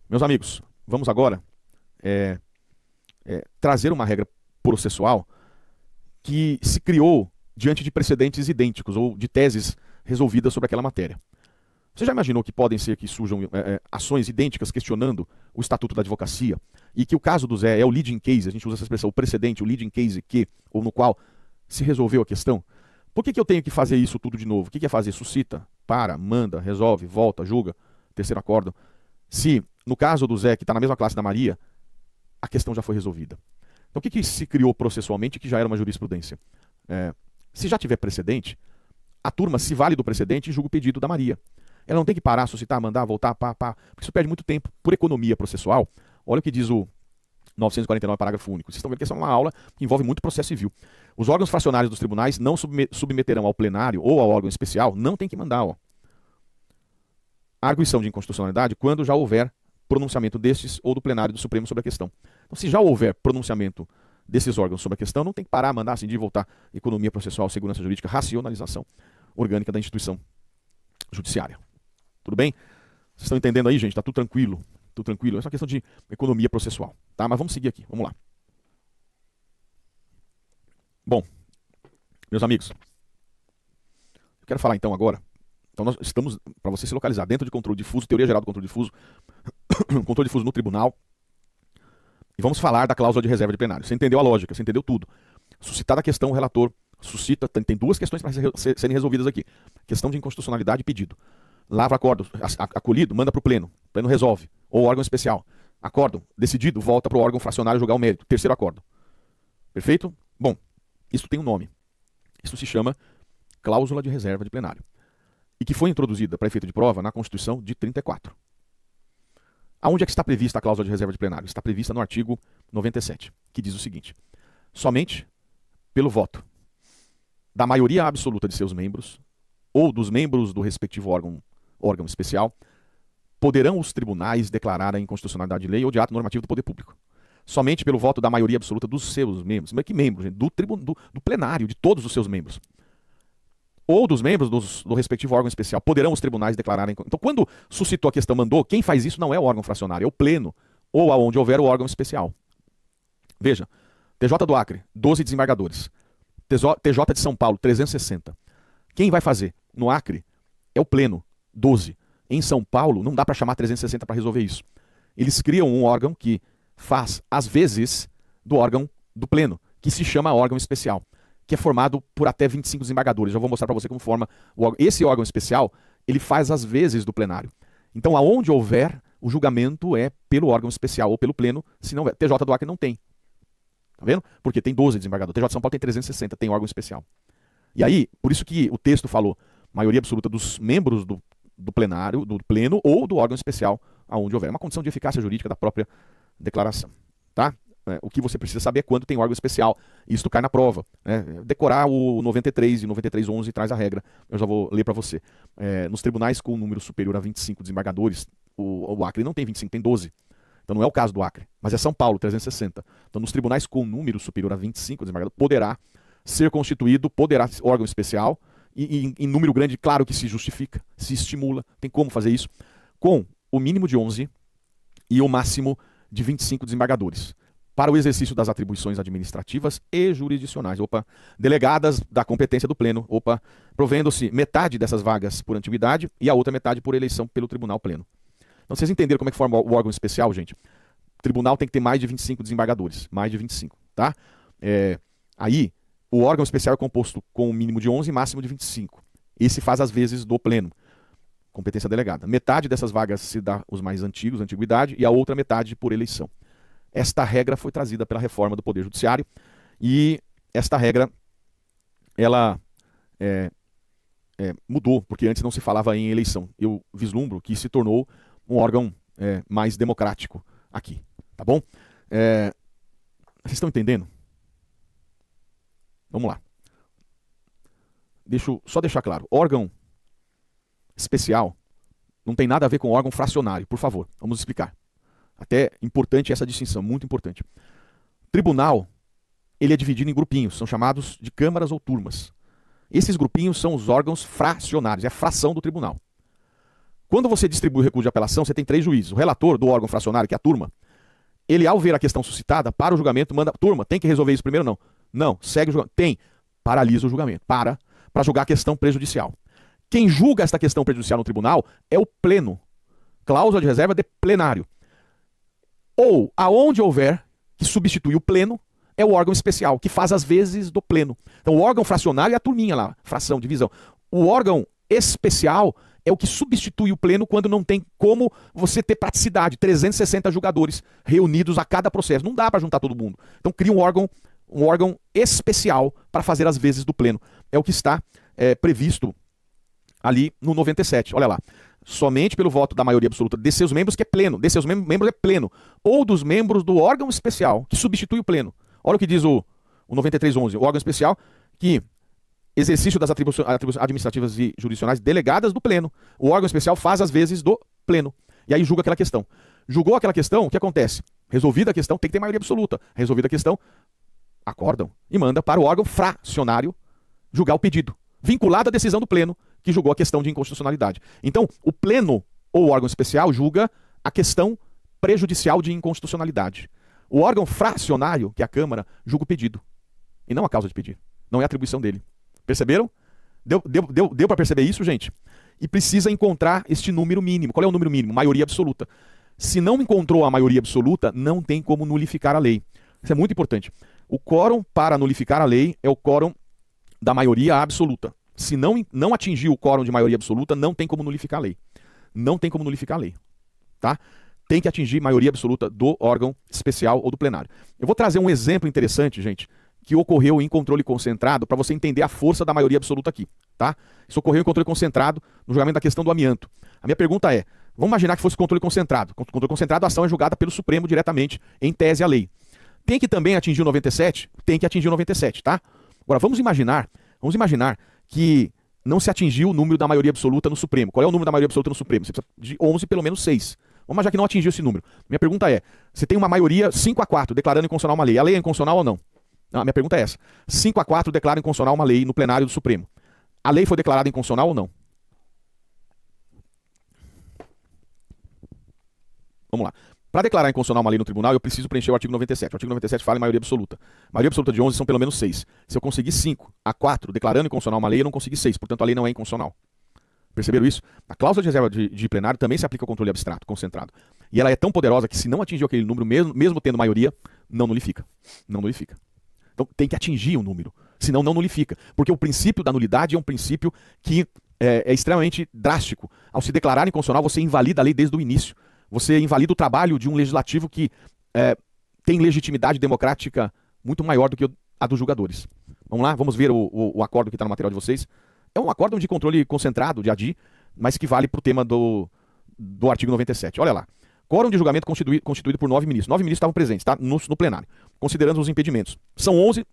meus amigos, vamos agora trazer uma regra processual que se criou diante de precedentes idênticos ou de teses resolvidas sobre aquela matéria. Você já imaginou que podem ser que surjam ações idênticas questionando o Estatuto da Advocacia e que o caso do Zé é o leading case, a gente usa essa expressão, o precedente, o leading case ou no qual se resolveu a questão? Por que eu tenho que fazer isso tudo de novo? O que é fazer? Suscita, para, manda, resolve, volta, julga, terceiro acórdão. Se, no caso do Zé, que está na mesma classe da Maria, a questão já foi resolvida. Então o que se criou processualmente que já era uma jurisprudência? Se já tiver precedente, a turma se vale do precedente e julga o pedido da Maria. Ela não tem que parar, suscitar, mandar, voltar, porque isso perde muito tempo. Por economia processual, olha o que diz o 949, parágrafo único. Vocês estão vendo que essa é uma aula que envolve muito processo civil. Os órgãos fracionários dos tribunais não submeterão ao plenário ou ao órgão especial, não tem que mandar, a arguição de inconstitucionalidade quando já houver pronunciamento destes ou do plenário do Supremo sobre a questão. Então, se já houver pronunciamento desses órgãos sobre a questão, não tem que parar, mandar, assim, de voltar. Economia processual, segurança jurídica, racionalização orgânica da instituição judiciária. Tudo bem? Vocês estão entendendo aí, gente? Tá tudo tranquilo? Tudo tranquilo? É só questão de economia processual, tá? Mas vamos seguir aqui, vamos lá. Bom, meus amigos, eu quero falar então agora. Então nós estamos, para você se localizar dentro de controle difuso, teoria geral do controle difuso, controle difuso no tribunal, e vamos falar da cláusula de reserva de plenário. Você entendeu a lógica, você entendeu tudo. Suscitada a questão, o relator suscita, tem 2 questões para serem resolvidas aqui. Questão de inconstitucionalidade e pedido. Lavra acordo, acolhido, manda para o pleno resolve, ou órgão especial. Acórdão, decidido, volta para o órgão fracionário julgar o mérito. Terceiro acórdão. Perfeito? Bom, isso tem um nome. Isso se chama cláusula de reserva de plenário. E que foi introduzida para efeito de prova na Constituição de 34. Aonde é que está prevista a cláusula de reserva de plenário? Está prevista no artigo 97, que diz o seguinte: somente pelo voto da maioria absoluta de seus membros ou dos membros do respectivo órgão especial, poderão os tribunais declarar a inconstitucionalidade de lei ou de ato normativo do poder público. Somente pelo voto da maioria absoluta dos seus membros. Mas que membros, gente? Do plenário, de todos os seus membros. Ou dos membros do respectivo órgão especial. Poderão os tribunais declararem. Então, quando suscitou a questão, mandou, quem faz isso não é o órgão fracionário, é o pleno, ou aonde houver o órgão especial. Veja, TJ do Acre, 12 desembargadores. TJ de São Paulo, 360. Quem vai fazer? No Acre, é o pleno, 12. Em São Paulo, não dá para chamar 360 para resolver isso. Eles criam um órgão que faz, às vezes, do órgão do pleno, que se chama órgão especial, que é formado por até 25 desembargadores. Já vou mostrar para você como forma o órgão. Esse órgão especial, ele faz às vezes do plenário. Então, aonde houver, o julgamento é pelo órgão especial ou pelo pleno, se não houver. TJ do Acre não tem. Tá vendo? Porque tem 12 desembargadores. TJ de São Paulo tem 360, tem órgão especial. E aí, por isso que o texto falou maioria absoluta dos membros do plenário, do pleno ou do órgão especial, aonde houver. É uma condição de eficácia jurídica da própria declaração. Tá? O que você precisa saber é quando tem órgão especial. Isso cai na prova. Decorar o 93 e 9311 traz a regra. Eu já vou ler para você. Nos tribunais com um número superior a 25 desembargadores, o Acre não tem 25, tem 12. Então não é o caso do Acre, mas é São Paulo, 360. Então nos tribunais com um número superior a 25 desembargadores, poderá ser constituído, poderá órgão especial, e em número grande, claro que se justifica, se estimula, tem como fazer isso, com o mínimo de 11 e o máximo de 25 desembargadores. para o exercício das atribuições administrativas e jurisdicionais. Opa, delegadas da competência do pleno. Opa, provendo-se metade dessas vagas por antiguidade e a outra metade por eleição pelo tribunal pleno. Então vocês entenderam como é que forma o órgão especial, gente? O tribunal tem que ter mais de 25 desembargadores, mais de 25, tá? Aí, o órgão especial é composto com um mínimo de 11 e máximo de 25. Esse faz as vezes do pleno. Competência delegada. Metade dessas vagas se dá os mais antigos, antiguidade, e a outra metade por eleição. Esta regra foi trazida pela reforma do Poder Judiciário e esta regra, ela mudou, porque antes não se falava em eleição. Eu vislumbro que se tornou um órgão mais democrático aqui, tá bom? Vocês estão entendendo? Vamos lá. Deixa eu só deixar claro. Órgão especial não tem nada a ver com órgão fracionário, por favor. Vamos explicar. Até importante essa distinção, muito importante. Tribunal, ele é dividido em grupinhos, são chamados de câmaras ou turmas. Esses grupinhos são os órgãos fracionários, é a fração do tribunal. Quando você distribui o recurso de apelação, você tem 3 juízes. O relator do órgão fracionário, que é a turma, ele, ao ver a questão suscitada, para o julgamento, manda, turma, tem que resolver isso primeiro? Não. Não, segue o julgamento. Tem. Paralisa o julgamento. Para julgar a questão prejudicial. Quem julga esta questão prejudicial no tribunal é o pleno. Cláusula de reserva de plenário. Ou, aonde houver que substitui o pleno, é o órgão especial, que faz as vezes do pleno. Então, o órgão fracionário é a turminha lá, fração, divisão. O órgão especial é o que substitui o pleno quando não tem como você ter praticidade. 360 julgadores reunidos a cada processo. Não dá para juntar todo mundo. Então, cria um órgão especial para fazer as vezes do pleno. É o que está previsto ali no 97. Olha lá. Somente pelo voto da maioria absoluta de seus membros, que é pleno. De seus membros é pleno. Ou dos membros do órgão especial, que substitui o pleno. Olha o que diz o 9311. O órgão especial que exercício das atribuições administrativas e jurisdicionais delegadas do pleno. O órgão especial faz as vezes do pleno. E aí julga aquela questão. Julgou aquela questão, o que acontece? Resolvida a questão, tem que ter maioria absoluta. Resolvida a questão, acordam e manda para o órgão fracionário julgar o pedido, vinculado à decisão do pleno, que julgou a questão de inconstitucionalidade. Então, o pleno ou o órgão especial julga a questão prejudicial de inconstitucionalidade. O órgão fracionário, que é a Câmara, julga o pedido. E não a causa de pedir. Não é atribuição dele. Perceberam? Deu para perceber isso, gente? E precisa encontrar este número mínimo. Qual é o número mínimo? Maioria absoluta. Se não encontrou a maioria absoluta, não tem como nulificar a lei. Isso é muito importante. O quórum para nulificar a lei é o quórum da maioria absoluta. Se não atingir o quórum de maioria absoluta, não tem como nulificar a lei. Não tem como nulificar a lei. Tá? Tem que atingir maioria absoluta do órgão especial ou do plenário. Eu vou trazer um exemplo interessante, gente, que ocorreu em controle concentrado, para você entender a força da maioria absoluta aqui. Tá? Isso ocorreu em controle concentrado no julgamento da questão do amianto. A minha pergunta é, vamos imaginar que fosse controle concentrado. Controle concentrado, a ação é julgada pelo Supremo diretamente, em tese a lei. Tem que também atingir o 97? Tem que atingir o 97, tá? Agora, vamos imaginar que não se atingiu o número da maioria absoluta no Supremo. Qual é o número da maioria absoluta no Supremo? Você precisa de 11, pelo menos 6. Vamos imaginar que não atingiu esse número. Minha pergunta é, você tem uma maioria 5-4 declarando inconstitucional uma lei. A lei é inconstitucional ou não? Não, minha pergunta é essa. 5-4 declara inconstitucional uma lei no plenário do Supremo. A lei foi declarada inconstitucional ou não? Vamos lá. Para declarar inconstitucional uma lei no tribunal, eu preciso preencher o artigo 97. O artigo 97 fala em maioria absoluta. Maioria absoluta de 11 são pelo menos 6. Se eu conseguir 5-4 declarando inconstitucional uma lei, eu não consegui 6. Portanto, a lei não é inconstitucional. Perceberam isso? A cláusula de reserva de plenário também se aplica ao controle abstrato, concentrado. E ela é tão poderosa que se não atingir aquele número, mesmo tendo maioria, não nulifica. Não nulifica. Então tem que atingir o número. Senão não nulifica. Porque o princípio da nulidade é um princípio que é extremamente drástico. Ao se declarar inconstitucional, você invalida a lei desde o início. Você invalida o trabalho de um legislativo que tem legitimidade democrática muito maior do que a dos julgadores. Vamos lá, vamos ver o acordo que está no material de vocês. É um acordo de controle concentrado, de ADI, mas que vale para o tema do artigo 97. Olha lá. Quórum de julgamento constituído por 9 ministros. 9 ministros estavam presentes, tá? No plenário, considerando os impedimentos. São 11,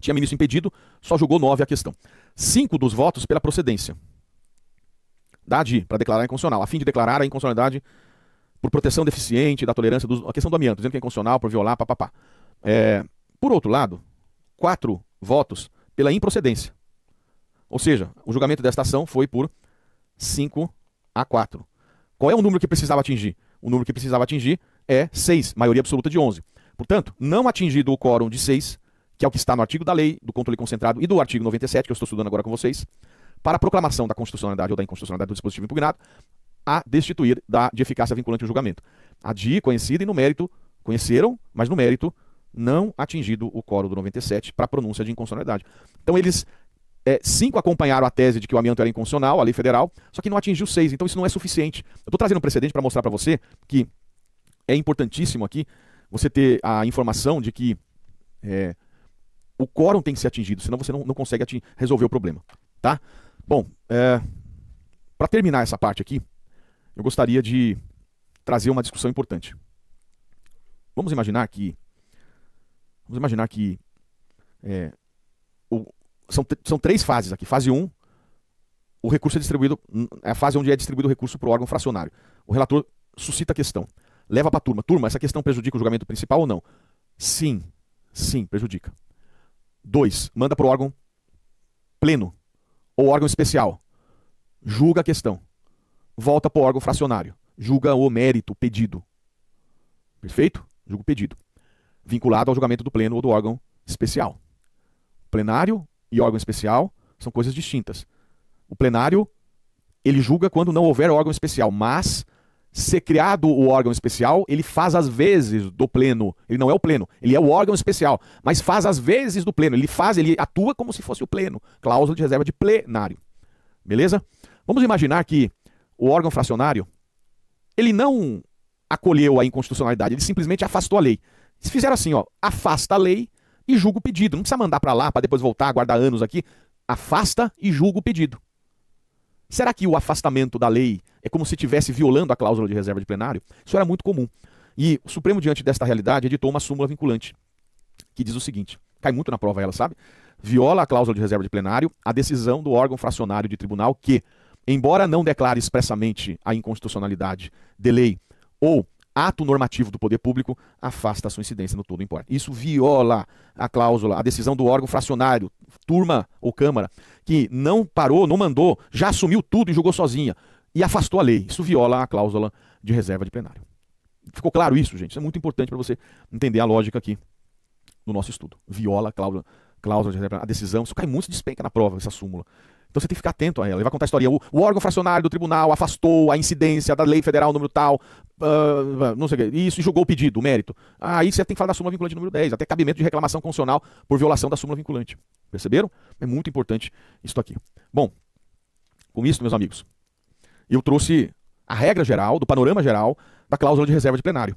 tinha ministro impedido, só julgou 9 a questão. 5 dos votos pela procedência da ADI, para declarar inconstitucional, a fim de declarar a inconstitucionalidade por proteção deficiente da tolerância, a questão do amianto, dizendo que é inconstitucional, por violar, papapá. Por outro lado, 4 votos pela improcedência. Ou seja, o julgamento desta ação foi por 5-4. Qual é o número que precisava atingir? O número que precisava atingir é 6, maioria absoluta de 11. Portanto, não atingido o quórum de 6, que é o que está no artigo da lei do controle concentrado e do artigo 97, que eu estou estudando agora com vocês, para a proclamação da constitucionalidade ou da inconstitucionalidade do dispositivo impugnado, a destituir de eficácia vinculante o julgamento. A DI conhecida e no mérito, conheceram, mas no mérito não atingido o quórum do 97 para a pronúncia de inconstitucionalidade. Então eles 5 acompanharam a tese de que o amianto era inconstitucional, a lei federal, só que não atingiu 6, então isso não é suficiente. Eu estou trazendo um precedente para mostrar para você que é importantíssimo aqui você ter a informação de que o quórum tem que ser atingido, senão você não consegue resolver o problema. Tá? Bom, para terminar essa parte aqui, eu gostaria de trazer uma discussão importante. Vamos imaginar que são 3 fases aqui. Fase 1, o recurso é distribuído, é a fase onde é distribuído o recurso para o órgão fracionário. O relator suscita a questão, leva para a turma. Turma, essa questão prejudica o julgamento principal ou não? Sim, prejudica. 2, manda para o órgão pleno ou órgão especial. Julga a questão. Volta para o órgão fracionário. Julga o mérito, pedido. Perfeito? Julga o pedido. Vinculado ao julgamento do pleno ou do órgão especial. Plenário e órgão especial são coisas distintas. O plenário, ele julga quando não houver órgão especial, mas, se criado o órgão especial, ele faz as vezes do pleno. Ele não é o pleno, ele é o órgão especial, mas faz as vezes do pleno. Ele atua como se fosse o pleno. Cláusula de reserva de plenário. Beleza? Vamos imaginar que o órgão fracionário, ele não acolheu a inconstitucionalidade, ele simplesmente afastou a lei. Se fizeram assim, ó, afasta a lei e julga o pedido. Não precisa mandar para lá para depois voltar, aguardar anos aqui. Afasta e julga o pedido. Será que o afastamento da lei é como se estivesse violando a cláusula de reserva de plenário? Isso era muito comum. E o Supremo, diante desta realidade, editou uma súmula vinculante, que diz o seguinte, cai muito na prova ela, sabe? Viola a cláusula de reserva de plenário a decisão do órgão fracionário de tribunal que, embora não declare expressamente a inconstitucionalidade de lei ou ato normativo do poder público, afasta a sua incidência no todo importa. Isso viola a cláusula, a decisão do órgão fracionário, turma ou câmara, que não parou, não mandou, já assumiu tudo e julgou sozinha, e afastou a lei. Isso viola a cláusula de reserva de plenário. Ficou claro isso, gente? Isso é muito importante para você entender a lógica aqui no nosso estudo. Viola a cláusula de reserva, a decisão, isso cai muito, se despenca na prova, essa súmula. Então você tem que ficar atento a ela. Ele vai contar a história. O órgão fracionário do tribunal afastou a incidência da lei federal número tal, não sei o que, isso, e julgou o pedido, o mérito. Aí você tem que falar da súmula vinculante número 10, até cabimento de reclamação constitucional por violação da súmula vinculante. Perceberam? É muito importante isso aqui. Bom, com isso, meus amigos, eu trouxe a regra geral, do panorama geral, da cláusula de reserva de plenário.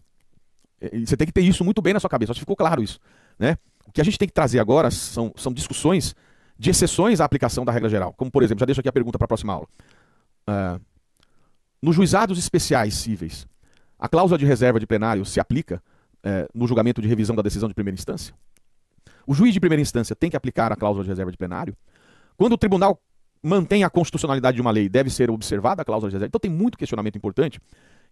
E você tem que ter isso muito bem na sua cabeça, acho que ficou claro isso, né? O que a gente tem que trazer agora são discussões de exceções à aplicação da regra geral. Como, por exemplo, já deixo aqui a pergunta para a próxima aula. Nos juizados especiais cíveis, a cláusula de reserva de plenário se aplica no julgamento de revisão da decisão de primeira instância? O juiz de primeira instância tem que aplicar a cláusula de reserva de plenário? Quando o tribunal mantém a constitucionalidade de uma lei, deve ser observada a cláusula de reserva? Então tem muito questionamento importante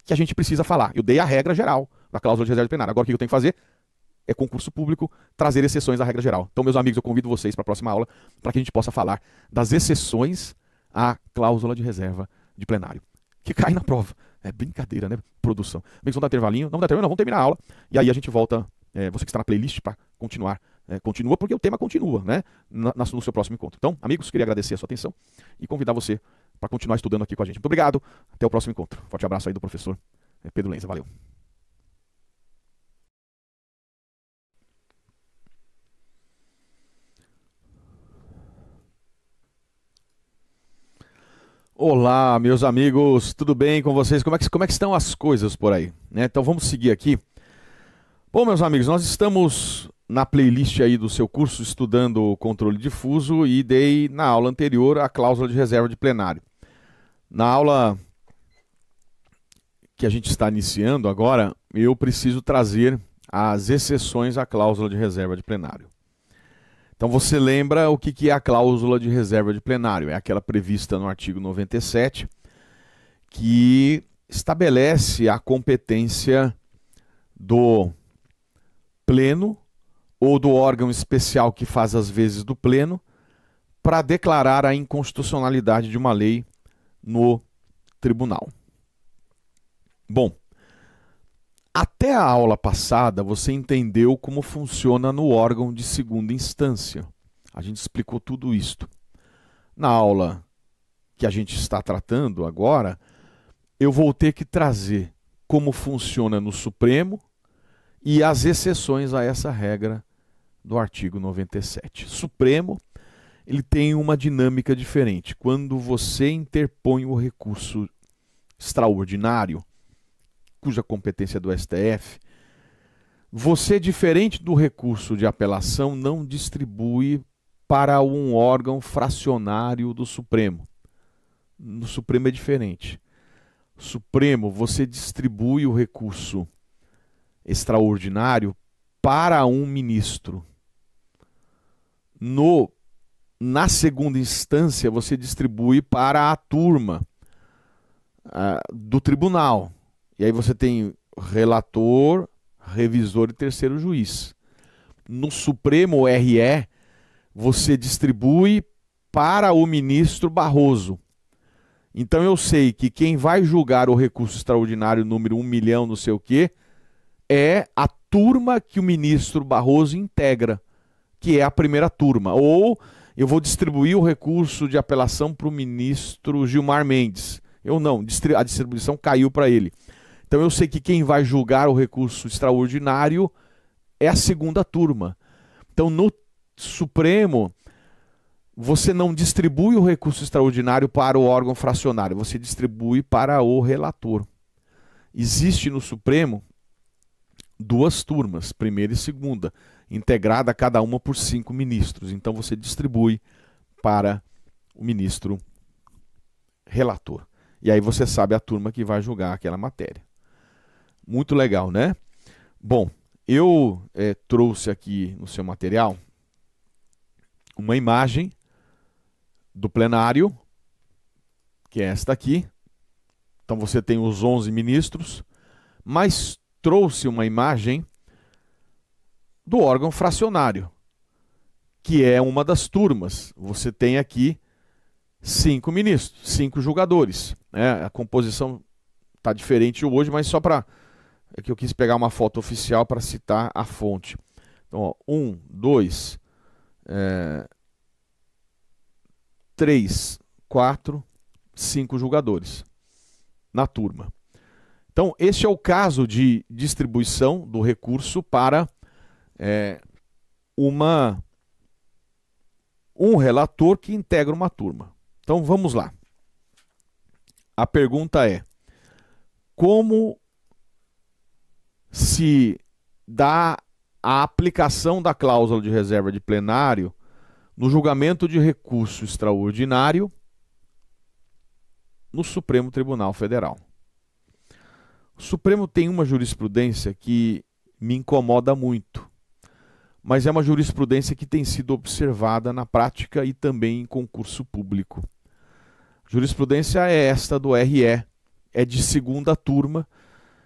que a gente precisa falar. Eu dei a regra geral da cláusula de reserva de plenário. Agora o que eu tenho que fazer? É concurso público, trazer exceções à regra geral. Então, meus amigos, eu convido vocês para a próxima aula para que a gente possa falar das exceções à cláusula de reserva de plenário, que cai na prova. É brincadeira, né? Produção. Bem, vamos dar intervalinho. Não, vamos terminar a aula. E aí a gente volta, você que está na playlist, para continuar. Continua porque o tema continua, né? No seu próximo encontro. Então, amigos, queria agradecer a sua atenção e convidar você para continuar estudando aqui com a gente. Muito obrigado. Até o próximo encontro. Forte abraço aí do professor Pedro Lenza. Valeu. Olá, meus amigos, tudo bem com vocês? Como é que estão as coisas por aí? Então vamos seguir aqui. Bom, meus amigos, nós estamos na playlist aí do seu curso estudando o controle difuso e dei na aula anterior a cláusula de reserva de plenário. Na aula que a gente está iniciando agora, eu preciso trazer as exceções à cláusula de reserva de plenário. Então você lembra o que é a cláusula de reserva de plenário? É aquela prevista no artigo 97, que estabelece a competência do pleno ou do órgão especial que faz as vezes do pleno para declarar a inconstitucionalidade de uma lei no tribunal. Bom, Até a aula passada, você entendeu como funciona no órgão de segunda instância. A gente explicou tudo isto. Na aula que a gente está tratando agora, eu vou ter que trazer como funciona no Supremo e as exceções a essa regra do artigo 97. Supremo, ele tem uma dinâmica diferente. Quando você interpõe o recurso extraordinário, cuja competência é do STF, você, diferente do recurso de apelação, não distribui para um órgão fracionário do Supremo. No Supremo é diferente. Supremo, você distribui o recurso extraordinário para um ministro. Na segunda instância, você distribui para a turma do tribunal. E aí você tem relator, revisor e terceiro juiz. No Supremo RE, você distribui para o ministro Barroso. Então eu sei que quem vai julgar o recurso extraordinário número 1 milhão, não sei o quê, é a turma que o ministro Barroso integra, que é a primeira turma. Ou eu vou distribuir o recurso de apelação para o ministro Gilmar Mendes. Eu não, a distribuição caiu para ele. Então eu sei que quem vai julgar o recurso extraordinário é a segunda turma. Então no Supremo, você não distribui o recurso extraordinário para o órgão fracionário, você distribui para o relator. Existe no Supremo duas turmas, primeira e segunda, integrada cada uma por 5 ministros. Então você distribui para o ministro relator. E aí você sabe a turma que vai julgar aquela matéria. Muito legal, né? Bom, eu trouxe aqui no seu material uma imagem do plenário, que é esta aqui. Então você tem os 11 ministros, mas trouxe uma imagem do órgão fracionário, que é uma das turmas. Você tem aqui 5 ministros, 5 julgadores, né? A composição está diferente hoje, mas só para... É que eu quis pegar uma foto oficial para citar a fonte. Então, 1, 2, 3, 4, 5 julgadores na turma. Então, este é o caso de distribuição do recurso para um relator que integra uma turma. Então, vamos lá. A pergunta é: como se dá a aplicação da cláusula de reserva de plenário no julgamento de recurso extraordinário no Supremo Tribunal Federal? O Supremo tem uma jurisprudência que me incomoda muito, mas é uma jurisprudência que tem sido observada na prática e também em concurso público. A jurisprudência é esta do RE, é de segunda turma.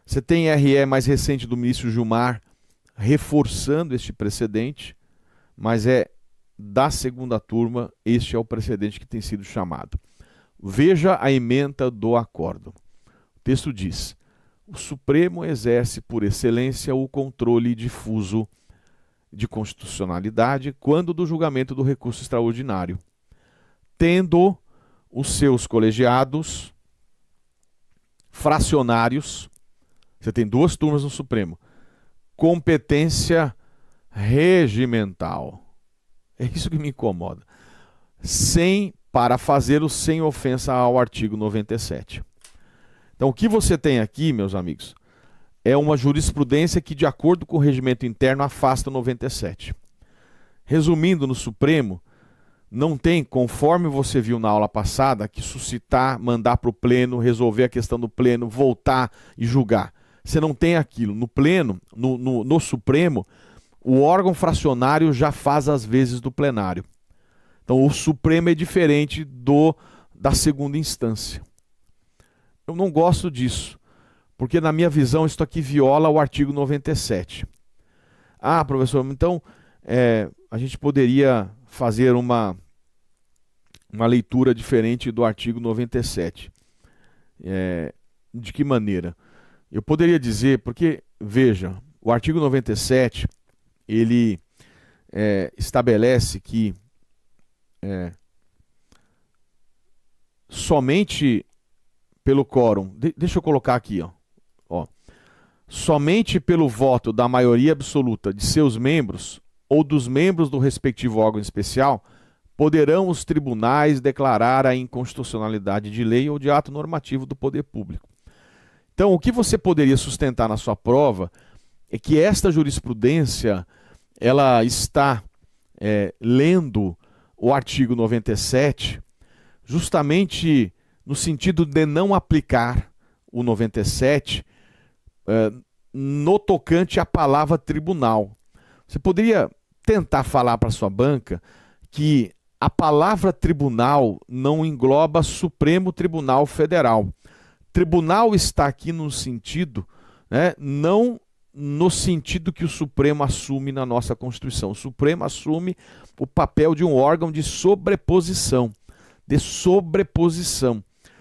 Você tem RE mais recente do ministro Gilmar reforçando este precedente, mas é da segunda turma, este é o precedente que tem sido chamado. Veja a ementa do acórdão. O texto diz: o Supremo exerce por excelência o controle difuso de constitucionalidade quando do julgamento do recurso extraordinário, tendo os seus colegiados fracionários. Você tem 2 turmas no Supremo. Competência regimental. É isso que me incomoda. Para fazê-lo sem ofensa ao artigo 97. Então, o que você tem aqui, meus amigos, é uma jurisprudência que, de acordo com o regimento interno, afasta o 97. Resumindo, no Supremo, não tem, conforme você viu na aula passada, que suscitar, mandar para o pleno, resolver a questão do pleno, voltar e julgar. Você não tem aquilo. No pleno, no Supremo, o órgão fracionário já faz as vezes do plenário. Então o Supremo é diferente da segunda instância. Eu não gosto disso, porque na minha visão isso aqui viola o artigo 97. Ah, professor, então a gente poderia fazer uma leitura diferente do artigo 97. De que maneira? eu poderia dizer, porque, veja, o artigo 97, ele estabelece que somente pelo quórum, deixa eu colocar aqui, ó, somente pelo voto da maioria absoluta de seus membros ou dos membros do respectivo órgão especial, poderão os tribunais declarar a inconstitucionalidade de lei ou de ato normativo do poder público. Então, o que você poderia sustentar na sua prova é que esta jurisprudência, ela está lendo o artigo 97 justamente no sentido de não aplicar o 97 no tocante à palavra tribunal. Você poderia tentar falar para a sua banca que a palavra tribunal não engloba Supremo Tribunal Federal. Tribunal está aqui no sentido, não no sentido que o Supremo assume na nossa Constituição. O Supremo assume o papel de um órgão de sobreposição.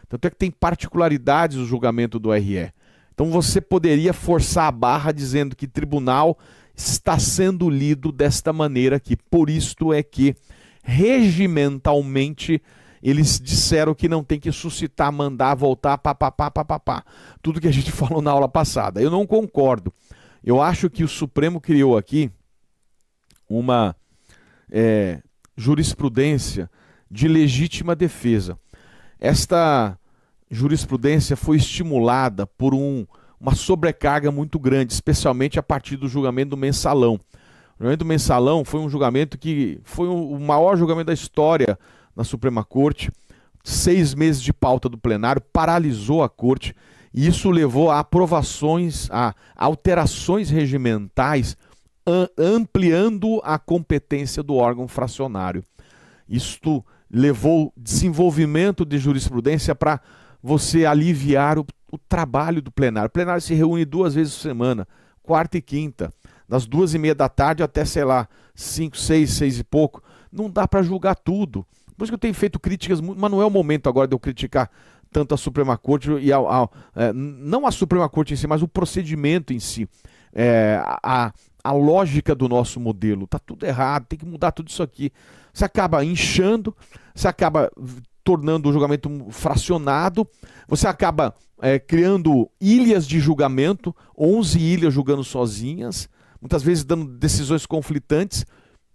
Tanto é que tem particularidades no julgamento do RE. Então você poderia forçar a barra dizendo que tribunal está sendo lido desta maneira aqui. Por isto é que, regimentalmente, eles disseram que não tem que suscitar, mandar, voltar, papapá. Tudo que a gente falou na aula passada. Eu não concordo. Eu acho que o Supremo criou aqui uma jurisprudência de legítima defesa. Esta jurisprudência foi estimulada por uma sobrecarga muito grande, especialmente a partir do julgamento do Mensalão. O julgamento do Mensalão foi um julgamento que foi o maior julgamento da história na Suprema Corte. 6 meses de pauta do plenário, paralisou a Corte, e isso levou a aprovações, a alterações regimentais, ampliando a competência do órgão fracionário. Isto levou desenvolvimento de jurisprudência para você aliviar o trabalho do plenário. O plenário se reúne 2 vezes por semana, quarta e quinta, das 2h30 da tarde até, sei lá, 5, 6 e pouco. Não dá para julgar tudo. Por isso que eu tenho feito críticas, mas não é o momento agora de eu criticar tanto a Suprema Corte, não a Suprema Corte em si, mas o procedimento em si. A lógica do nosso modelo. Está tudo errado, tem que mudar tudo isso aqui. Você acaba inchando, você acaba tornando o julgamento fracionado, você acaba criando ilhas de julgamento, 11 ilhas julgando sozinhas, muitas vezes dando decisões conflitantes,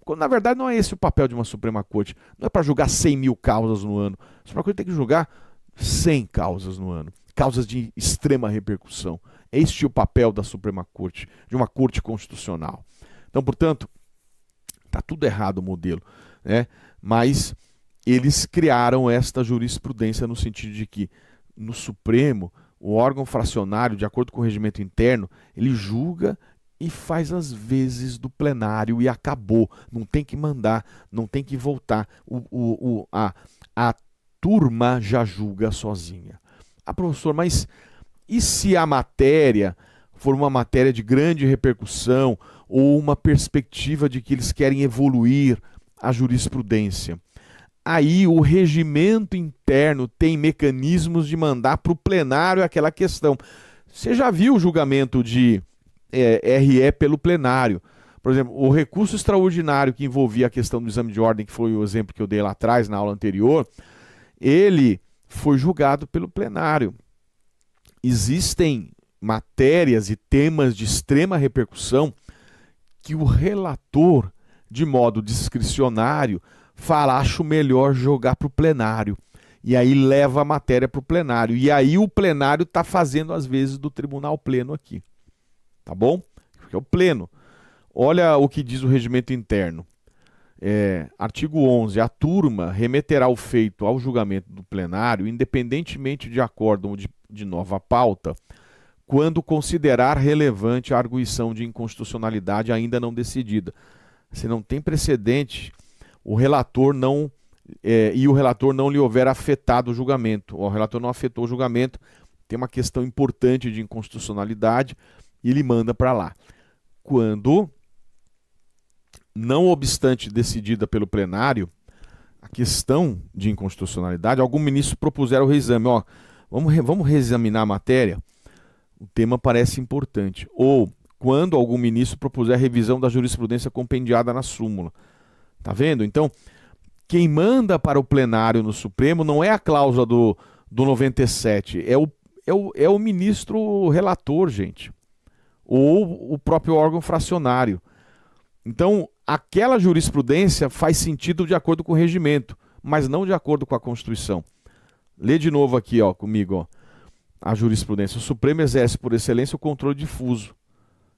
quando na verdade não é esse o papel de uma Suprema Corte. Não é para julgar 100 mil causas no ano. A Suprema Corte tem que julgar 100 causas no ano, causas de extrema repercussão. Este é o papel da Suprema Corte, de uma Corte Constitucional. Então, portanto, está tudo errado o modelo, mas eles criaram esta jurisprudência no sentido de que no Supremo, o órgão fracionário, de acordo com o regimento interno, ele julga e faz as vezes do plenário e acabou. Não tem que mandar, não tem que voltar. A turma já julga sozinha. Professor, mas e se a matéria for uma matéria de grande repercussão ou uma perspectiva de que eles querem evoluir a jurisprudência? Aí o regimento interno tem mecanismos de mandar para o plenário aquela questão. Você já viu o julgamento de RE pelo plenário? Por exemplo, o recurso extraordinário que envolvia a questão do exame de ordem, que foi o exemplo que eu dei lá atrás, na aula anterior, ele foi julgado pelo plenário. Existem matérias e temas de extrema repercussão que o relator, de modo discricionário, fala, acho melhor jogar para o plenário. E aí leva a matéria para o plenário. E aí o plenário está fazendo as vezes do tribunal pleno aqui. Tá bom? Porque é o pleno. Olha o que diz o regimento interno. Artigo 11. A turma remeterá o feito ao julgamento do plenário, independentemente de acórdão de nova pauta, quando considerar relevante a arguição de inconstitucionalidade ainda não decidida. Se não tem precedente, o relator não lhe houver afetado o julgamento, o relator não afetou o julgamento, tem uma questão importante de inconstitucionalidade e ele manda para lá. Quando, não obstante decidida pelo plenário, a questão de inconstitucionalidade, algum ministro propuser o reexame. Vamos reexaminar a matéria. O tema parece importante. Ou quando algum ministro propuser a revisão da jurisprudência compendiada na súmula. Tá vendo? Então, quem manda para o plenário no Supremo não é a cláusula do 97, é o ministro relator, gente. Ou o próprio órgão fracionário. Então, aquela jurisprudência faz sentido de acordo com o regimento, mas não de acordo com a Constituição. Lê de novo aqui, ó, comigo, ó, a jurisprudência. O Supremo exerce por excelência o controle difuso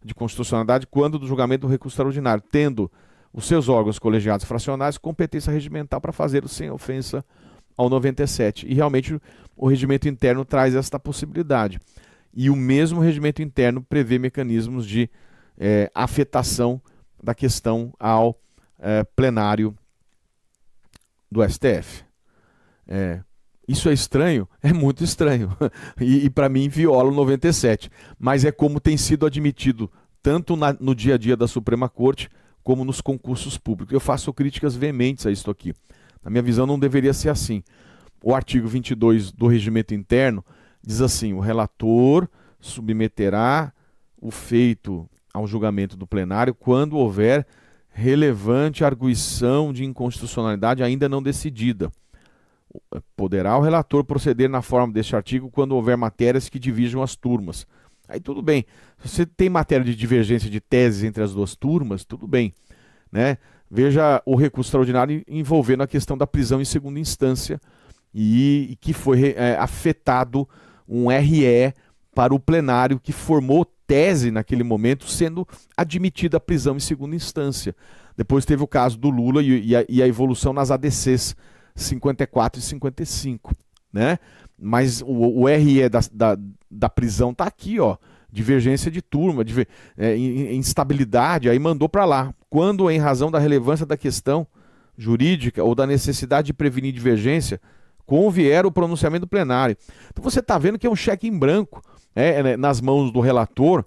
de constitucionalidade quando do julgamento do recurso extraordinário, tendo os seus órgãos colegiados fracionários competência regimental para fazê-lo sem ofensa ao 97. E realmente o regimento interno traz esta possibilidade. E o mesmo regimento interno prevê mecanismos de afetação da questão ao plenário do STF. Isso é estranho? É muito estranho. E para mim viola o 97. Mas é como tem sido admitido tanto no dia a dia da Suprema Corte como nos concursos públicos. Eu faço críticas veementes a isto aqui. Na minha visão não deveria ser assim. O artigo 22 do regimento interno diz assim: o relator submeterá o feito ao julgamento do plenário quando houver relevante arguição de inconstitucionalidade ainda não decidida. Poderá o relator proceder na forma deste artigo quando houver matérias que divirjam as turmas. Aí tudo bem. Se você tem matéria de divergência de teses entre as duas turmas, tudo bem, né? Veja o recurso extraordinário envolvendo a questão da prisão em segunda instância e que foi afetado um RE para o plenário que formou tese naquele momento, sendo admitida a prisão em segunda instância. Depois teve o caso do Lula e a evolução nas ADCs 54 e 55, né? Mas o RE da prisão está aqui, ó. Divergência de turma, instabilidade, aí mandou para lá. Quando, em razão da relevância da questão jurídica ou da necessidade de prevenir divergência, convier o pronunciamento plenário. Então você está vendo que é um cheque em branco nas mãos do relator,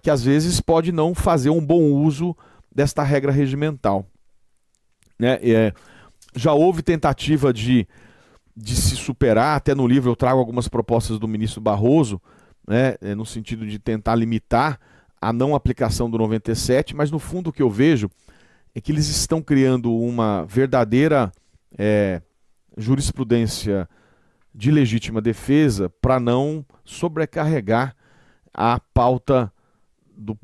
que às vezes pode não fazer um bom uso desta regra regimental. Né? Já houve tentativa de se superar, até no livro eu trago algumas propostas do ministro Barroso, né, no sentido de tentar limitar a não aplicação do 97, mas no fundo o que eu vejo é que eles estão criando uma verdadeira jurisprudência de legítima defesa para não sobrecarregar a pauta do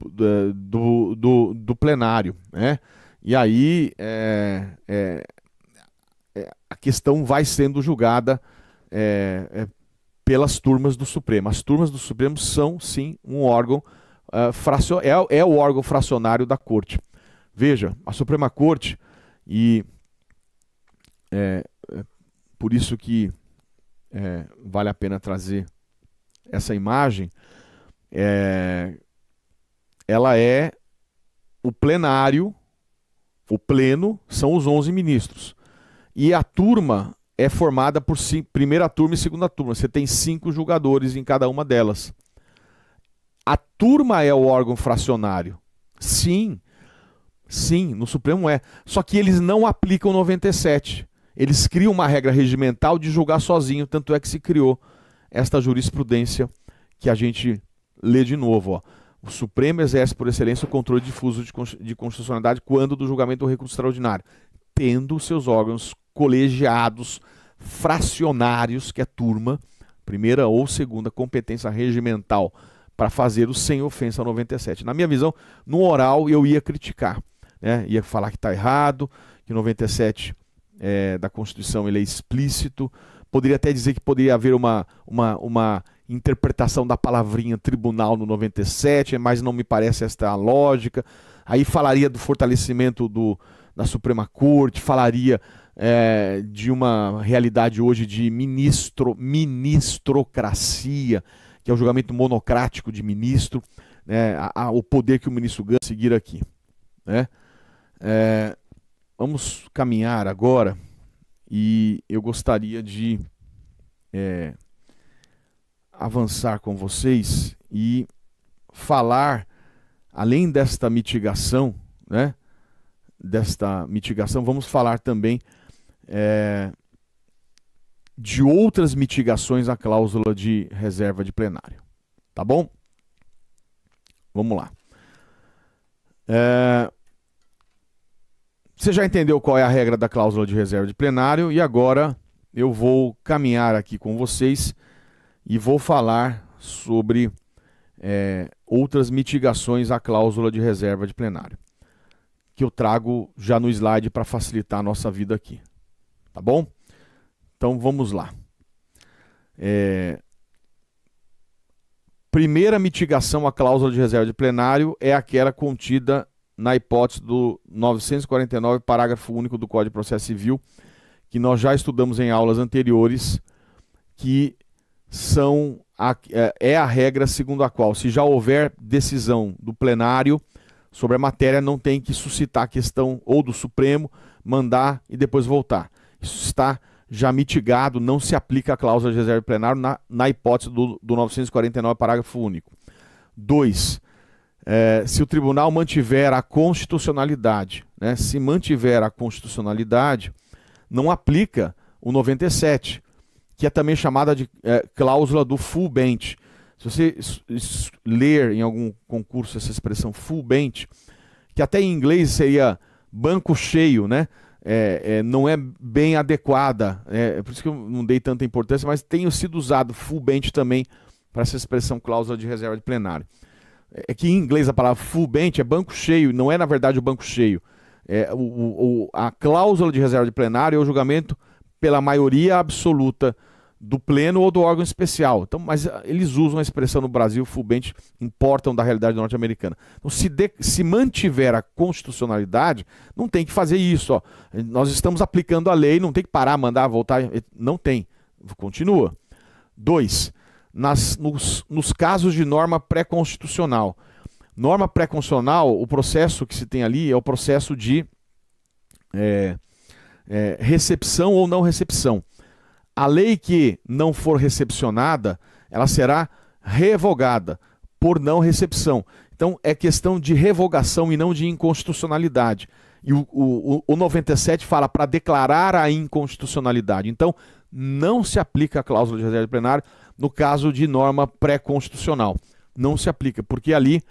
plenário, né? E aí a questão vai sendo julgada pelas turmas do Supremo. As turmas do Supremo são, sim, um órgão é o órgão fracionário da Corte. Veja, a Suprema Corte, e por isso que vale a pena trazer essa imagem, ela é o plenário, o pleno são os 11 ministros. E a turma é formada por primeira turma e segunda turma. Você tem 5 julgadores em cada uma delas. A turma é o órgão fracionário. Sim, no Supremo é. Só que eles não aplicam 97. Eles criam uma regra regimental de julgar sozinho. Tanto é que se criou esta jurisprudência que a gente lê de novo. Ó. O Supremo exerce por excelência o controle difuso de constitucionalidade quando do julgamento do recurso extraordinário, tendo seus órgãos colegiados fracionários, que é turma, primeira ou segunda competência regimental para fazer o sem ofensa ao 97. Na minha visão, no oral eu ia criticar, né? Ia falar que está errado, que o 97 da Constituição ele é explícito. Poderia até dizer que poderia haver uma interpretação da palavrinha tribunal no 97, mas não me parece esta a lógica. Aí falaria do fortalecimento da Suprema Corte, falaria de uma realidade hoje de ministrocracia, que é o julgamento monocrático de ministro, né, o poder que o ministro ganha seguir aqui. Né? Vamos caminhar agora e eu gostaria de avançar com vocês e falar, além desta mitigação, né, vamos falar também de outras mitigações à cláusula de reserva de plenário. Tá tá bom? Vamos lá. Você já entendeu qual é a regra da cláusula de reserva de plenário e agora eu vou caminhar aqui com vocês e vou falar sobre outras mitigações à cláusula de reserva de plenário, que eu trago já no slide para facilitar a nossa vida aqui, tá bom? Então vamos lá. Primeira mitigação à cláusula de reserva de plenário é aquela contida na hipótese do 949, parágrafo único do Código de Processo Civil, que nós já estudamos em aulas anteriores, que é a regra segundo a qual, se já houver decisão do plenário sobre a matéria, não tem que suscitar a questão ou do Supremo, mandar e depois voltar. Isso está já mitigado, não se aplica a cláusula de reserva de plenário na hipótese do 949, parágrafo único. 2. Se o tribunal mantiver a constitucionalidade, né, se mantiver a constitucionalidade, não aplica o 97, que é também chamada de cláusula do full bench. Se você ler em algum concurso essa expressão full bench, que até em inglês seria banco cheio, né? Não é bem adequada, por isso que eu não dei tanta importância, mas tem sido usado full bench também para essa expressão cláusula de reserva de plenário. É que em inglês a palavra full bench é banco cheio, não é na verdade o banco cheio. A cláusula de reserva de plenário é o julgamento pela maioria absoluta do pleno ou do órgão especial. Então, mas eles usam a expressão no Brasil, full bench, importam da realidade norte-americana. Então, se mantiver a constitucionalidade, não tem que fazer isso. Ó. Nós estamos aplicando a lei, não tem que parar, mandar, voltar. Não tem. Continua. 2. Nos casos de norma pré-constitucional. Norma pré-constitucional, o processo que se tem ali é o processo de recepção ou não recepção. A lei que não for recepcionada, ela será revogada por não recepção. Então, é questão de revogação e não de inconstitucionalidade. E o 97 fala para declarar a inconstitucionalidade. Então, não se aplica a cláusula de reserva de plenário no caso de norma pré-constitucional. Não se aplica, porque ali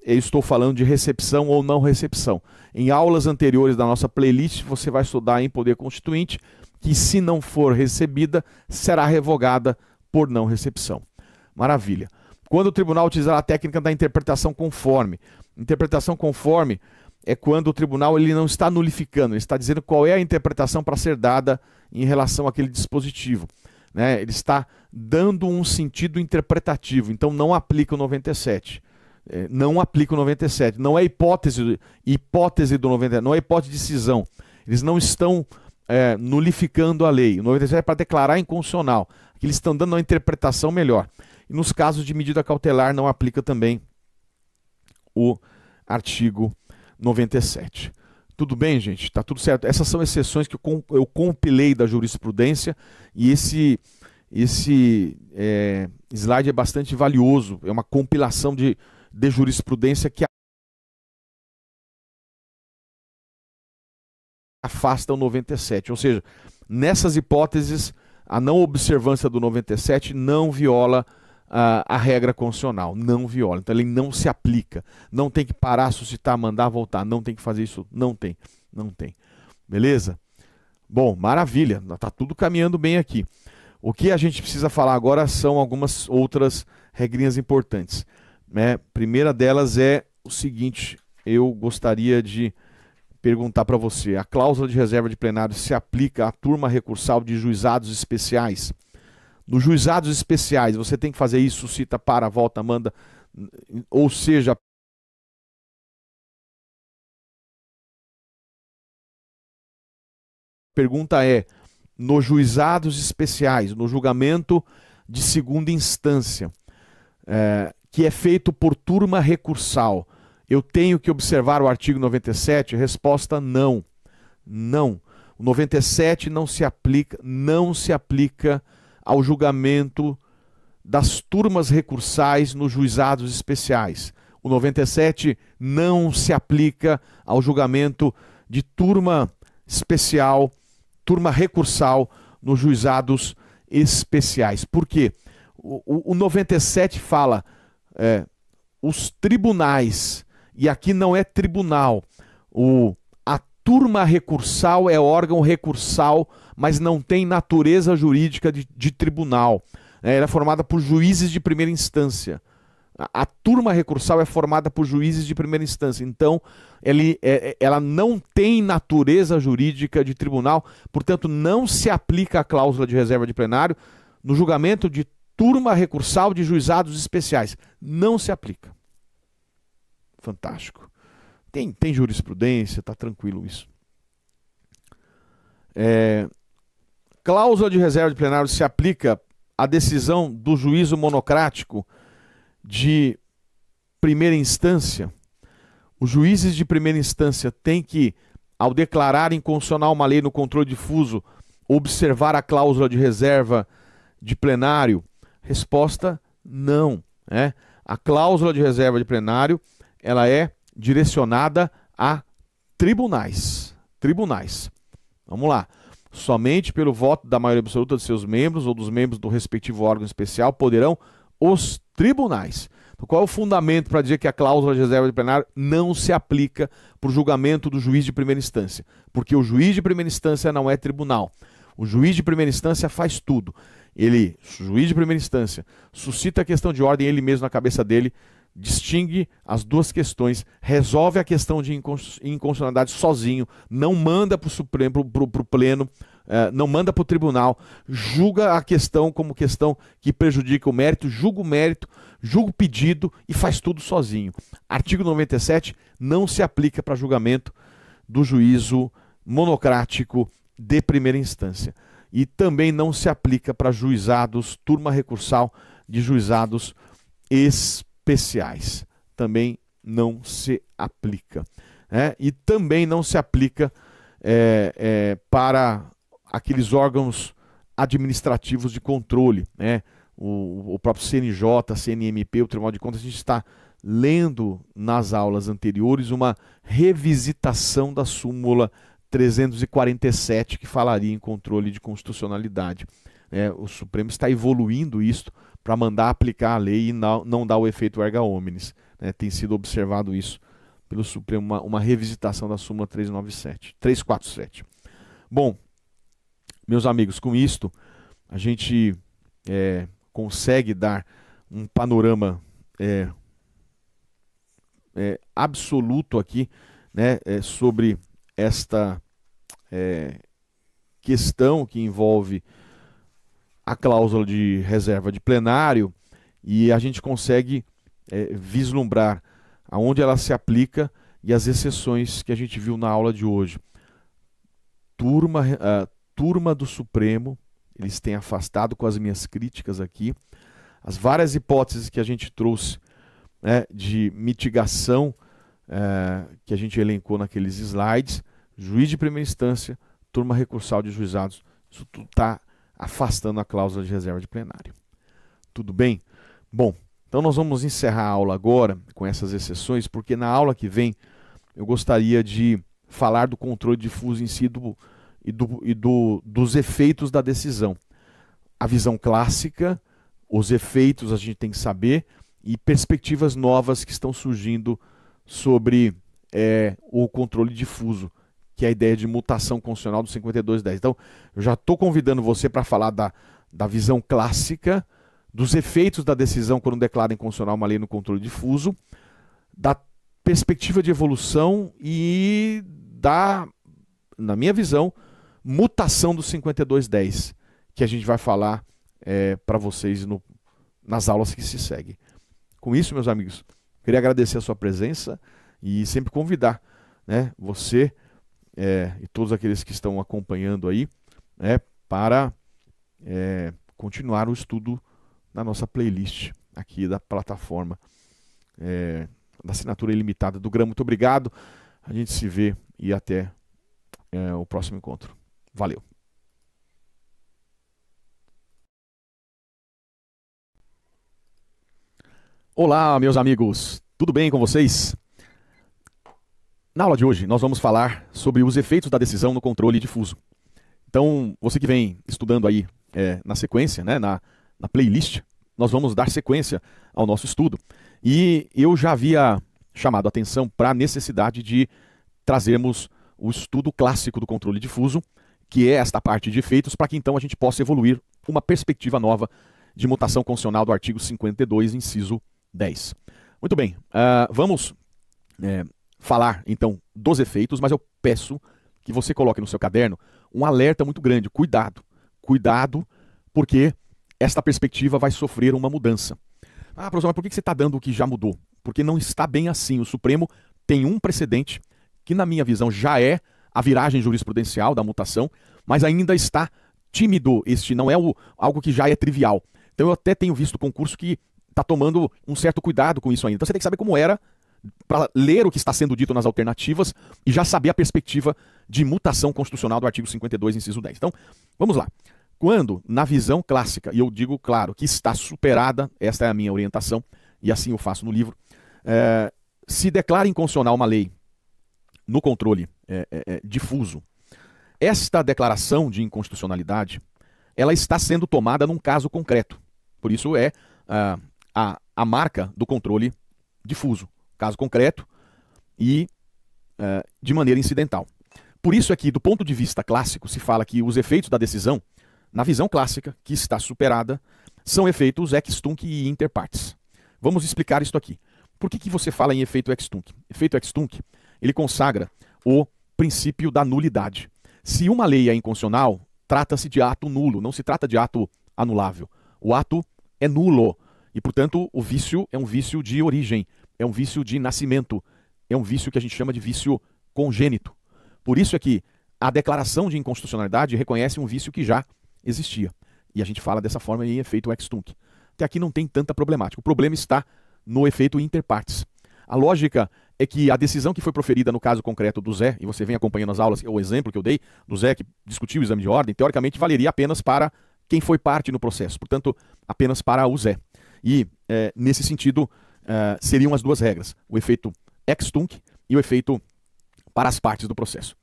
eu estou falando de recepção ou não recepção. Em aulas anteriores da nossa playlist, você vai estudar em Poder Constituinte, que se não for recebida, será revogada por não recepção. Maravilha. Quando o tribunal utilizar a técnica da interpretação conforme. Interpretação conforme é quando o tribunal ele não está nulificando, ele está dizendo qual é a interpretação para ser dada em relação àquele dispositivo. Né? Ele está dando um sentido interpretativo, então não aplica o 97. Não aplica o 97. Não é hipótese do 97, não é hipótese de cisão. Eles não estão nulificando a lei. O 97 é para declarar inconstitucional. Aqui eles estão dando uma interpretação melhor. E nos casos de medida cautelar não aplica também o artigo 97. Tudo bem, gente? Tá tudo certo. Essas são exceções que eu compilei da jurisprudência e esse slide é bastante valioso. É uma compilação de jurisprudência que afasta o 97. Ou seja, nessas hipóteses, a não observância do 97 não viola a regra constitucional. Não viola. Então ele não se aplica. Não tem que parar, suscitar, mandar, voltar. Não tem que fazer isso. Não tem. Não tem. Beleza? Bom, maravilha. Está tudo caminhando bem aqui. O que a gente precisa falar agora são algumas outras regrinhas importantes. Primeira delas é o seguinte, eu gostaria de perguntar para você, a cláusula de reserva de plenário se aplica à turma recursal de juizados especiais? Nos juizados especiais, você tem que fazer isso, cita, para, volta, manda, ou seja, a pergunta é, nos juizados especiais, no julgamento de segunda instância, que é feito por turma recursal, eu tenho que observar o artigo 97? Resposta: não. Não. O 97 não se aplica ao julgamento das turmas recursais nos juizados especiais. O 97 não se aplica ao julgamento de turma especial, turma recursal nos juizados especiais. Por quê? o 97 fala os tribunais, e aqui não é tribunal. A turma recursal é órgão recursal, mas não tem natureza jurídica de tribunal. Ela é formada por juízes de primeira instância. A turma recursal é formada por juízes de primeira instância. Então, ela não tem natureza jurídica de tribunal, portanto, não se aplica a cláusula de reserva de plenário no julgamento de turma recursal de juizados especiais. Não se aplica. Fantástico. Tem jurisprudência, tá tranquilo isso. Cláusula de reserva de plenário se aplica à decisão do juízo monocrático de primeira instância. Os juízes de primeira instância têm que, ao declarar inconstitucional uma lei no controle difuso, observar a cláusula de reserva de plenário? Resposta: não. A cláusula de reserva de plenário, ela é direcionada a tribunais. Vamos lá. Somente pelo voto da maioria absoluta de seus membros ou dos membros do respectivo órgão especial poderão os tribunais. Então, qual é o fundamento para dizer que a cláusula de reserva de plenário não se aplica para o julgamento do juiz de primeira instância? Porque o juiz de primeira instância não é tribunal. O juiz de primeira instância faz tudo. Juiz de primeira instância, suscita a questão de ordem ele mesmo na cabeça dele, distingue as duas questões, resolve a questão de inconstitucionalidade sozinho, não manda para o Supremo, para o Pleno, não manda para o tribunal, julga a questão como questão que prejudica o mérito, julga o pedido e faz tudo sozinho. Artigo 97 não se aplica para julgamento do juízo monocrático de primeira instância. E também não se aplica para juizados, turma recursal de juizados especiais. Também não se aplica. E também não se aplica para aqueles órgãos administrativos de controle. O próprio CNJ, CNMP, o Tribunal de Contas, a gente está lendo nas aulas anteriores uma revisitação da súmula 347, que falaria em controle de constitucionalidade. O Supremo está evoluindo isso para mandar aplicar a lei e não dar o efeito erga omnes. Tem sido observado isso pelo Supremo, uma revisitação da súmula 347. Bom, meus amigos, com isto a gente consegue dar um panorama absoluto aqui, sobre esta questão que envolve a cláusula de reserva de plenário, e a gente consegue vislumbrar aonde ela se aplica e as exceções que a gente viu na aula de hoje. Turma do Supremo, eles têm afastado, com as minhas críticas aqui, as várias hipóteses que a gente trouxe de mitigação que a gente elencou naqueles slides. Juiz de primeira instância, turma recursal de juizados, isso tudo está afastando a cláusula de reserva de plenário. Tudo bem? Bom, então nós vamos encerrar a aula agora com essas exceções, porque na aula que vem eu gostaria de falar do controle difuso em si dos efeitos da decisão. A visão clássica, os efeitos a gente tem que saber, e perspectivas novas que estão surgindo sobre o controle difuso, que é a ideia de mutação constitucional do 5210. Então, eu já estou convidando você para falar da visão clássica, dos efeitos da decisão quando declara inconstitucional uma lei no controle difuso, da perspectiva de evolução e na minha visão, mutação do 5210, que a gente vai falar para vocês nas aulas que se seguem. Com isso, meus amigos, queria agradecer a sua presença e sempre convidar você e todos aqueles que estão acompanhando aí para continuar o estudo da nossa playlist aqui da plataforma da assinatura ilimitada do GRAM. Muito obrigado, a gente se vê e até o próximo encontro. Valeu! Olá, meus amigos, tudo bem com vocês? Na aula de hoje, nós vamos falar sobre os efeitos da decisão no controle difuso. Então, você que vem estudando aí na sequência, na playlist, nós vamos dar sequência ao nosso estudo. E eu já havia chamado a atenção para a necessidade de trazermos o estudo clássico do controle difuso, que é esta parte de efeitos, para que então a gente possa evoluir uma perspectiva nova de mutação constitucional do artigo 52, inciso 10. Muito bem, vamos falar então dos efeitos, mas eu peço que você coloque no seu caderno um alerta muito grande. Cuidado, cuidado, porque esta perspectiva vai sofrer uma mudança. Ah, professor, mas por que você está dando o que já mudou? Porque não está bem assim. O Supremo tem um precedente que, na minha visão, já é a viragem jurisprudencial da mutação, mas ainda está tímido. Este não é algo que já é trivial. Então eu até tenho visto concurso que está tomando um certo cuidado com isso ainda. Então você tem que saber como era para ler o que está sendo dito nas alternativas e já saber a perspectiva de mutação constitucional do artigo 52, inciso 10. Então, vamos lá. Quando, na visão clássica, e eu digo, claro, que está superada, esta é a minha orientação, e assim eu faço no livro, se declara inconstitucional uma lei no controle difuso, esta declaração de inconstitucionalidade, ela está sendo tomada num caso concreto. Por isso é a marca do controle difuso. Caso concreto e de maneira incidental. Por isso é que, do ponto de vista clássico, se fala que os efeitos da decisão, na visão clássica, que está superada, são efeitos ex tunc e inter partes. Vamos explicar isso aqui. Por que você fala em efeito ex tunc? Efeito ex tunc, ele consagra o princípio da nulidade. Se uma lei é inconstitucional, trata-se de ato nulo, não se trata de ato anulável. O ato é nulo e, portanto, o vício é um vício de origem, é um vício de nascimento, é um vício que a gente chama de vício congênito. Por isso é que a declaração de inconstitucionalidade reconhece um vício que já existia. E a gente fala dessa forma em efeito ex tunc. Até aqui não tem tanta problemática. O problema está no efeito inter partes. A lógica é que a decisão que foi proferida no caso concreto do Zé, e você vem acompanhando as aulas, o exemplo que eu dei do Zé que discutiu o exame de ordem, teoricamente valeria apenas para quem foi parte no processo, portanto, apenas para o Zé. E, nesse sentido, seriam as duas regras, o efeito ex tunc e o efeito para as partes do processo.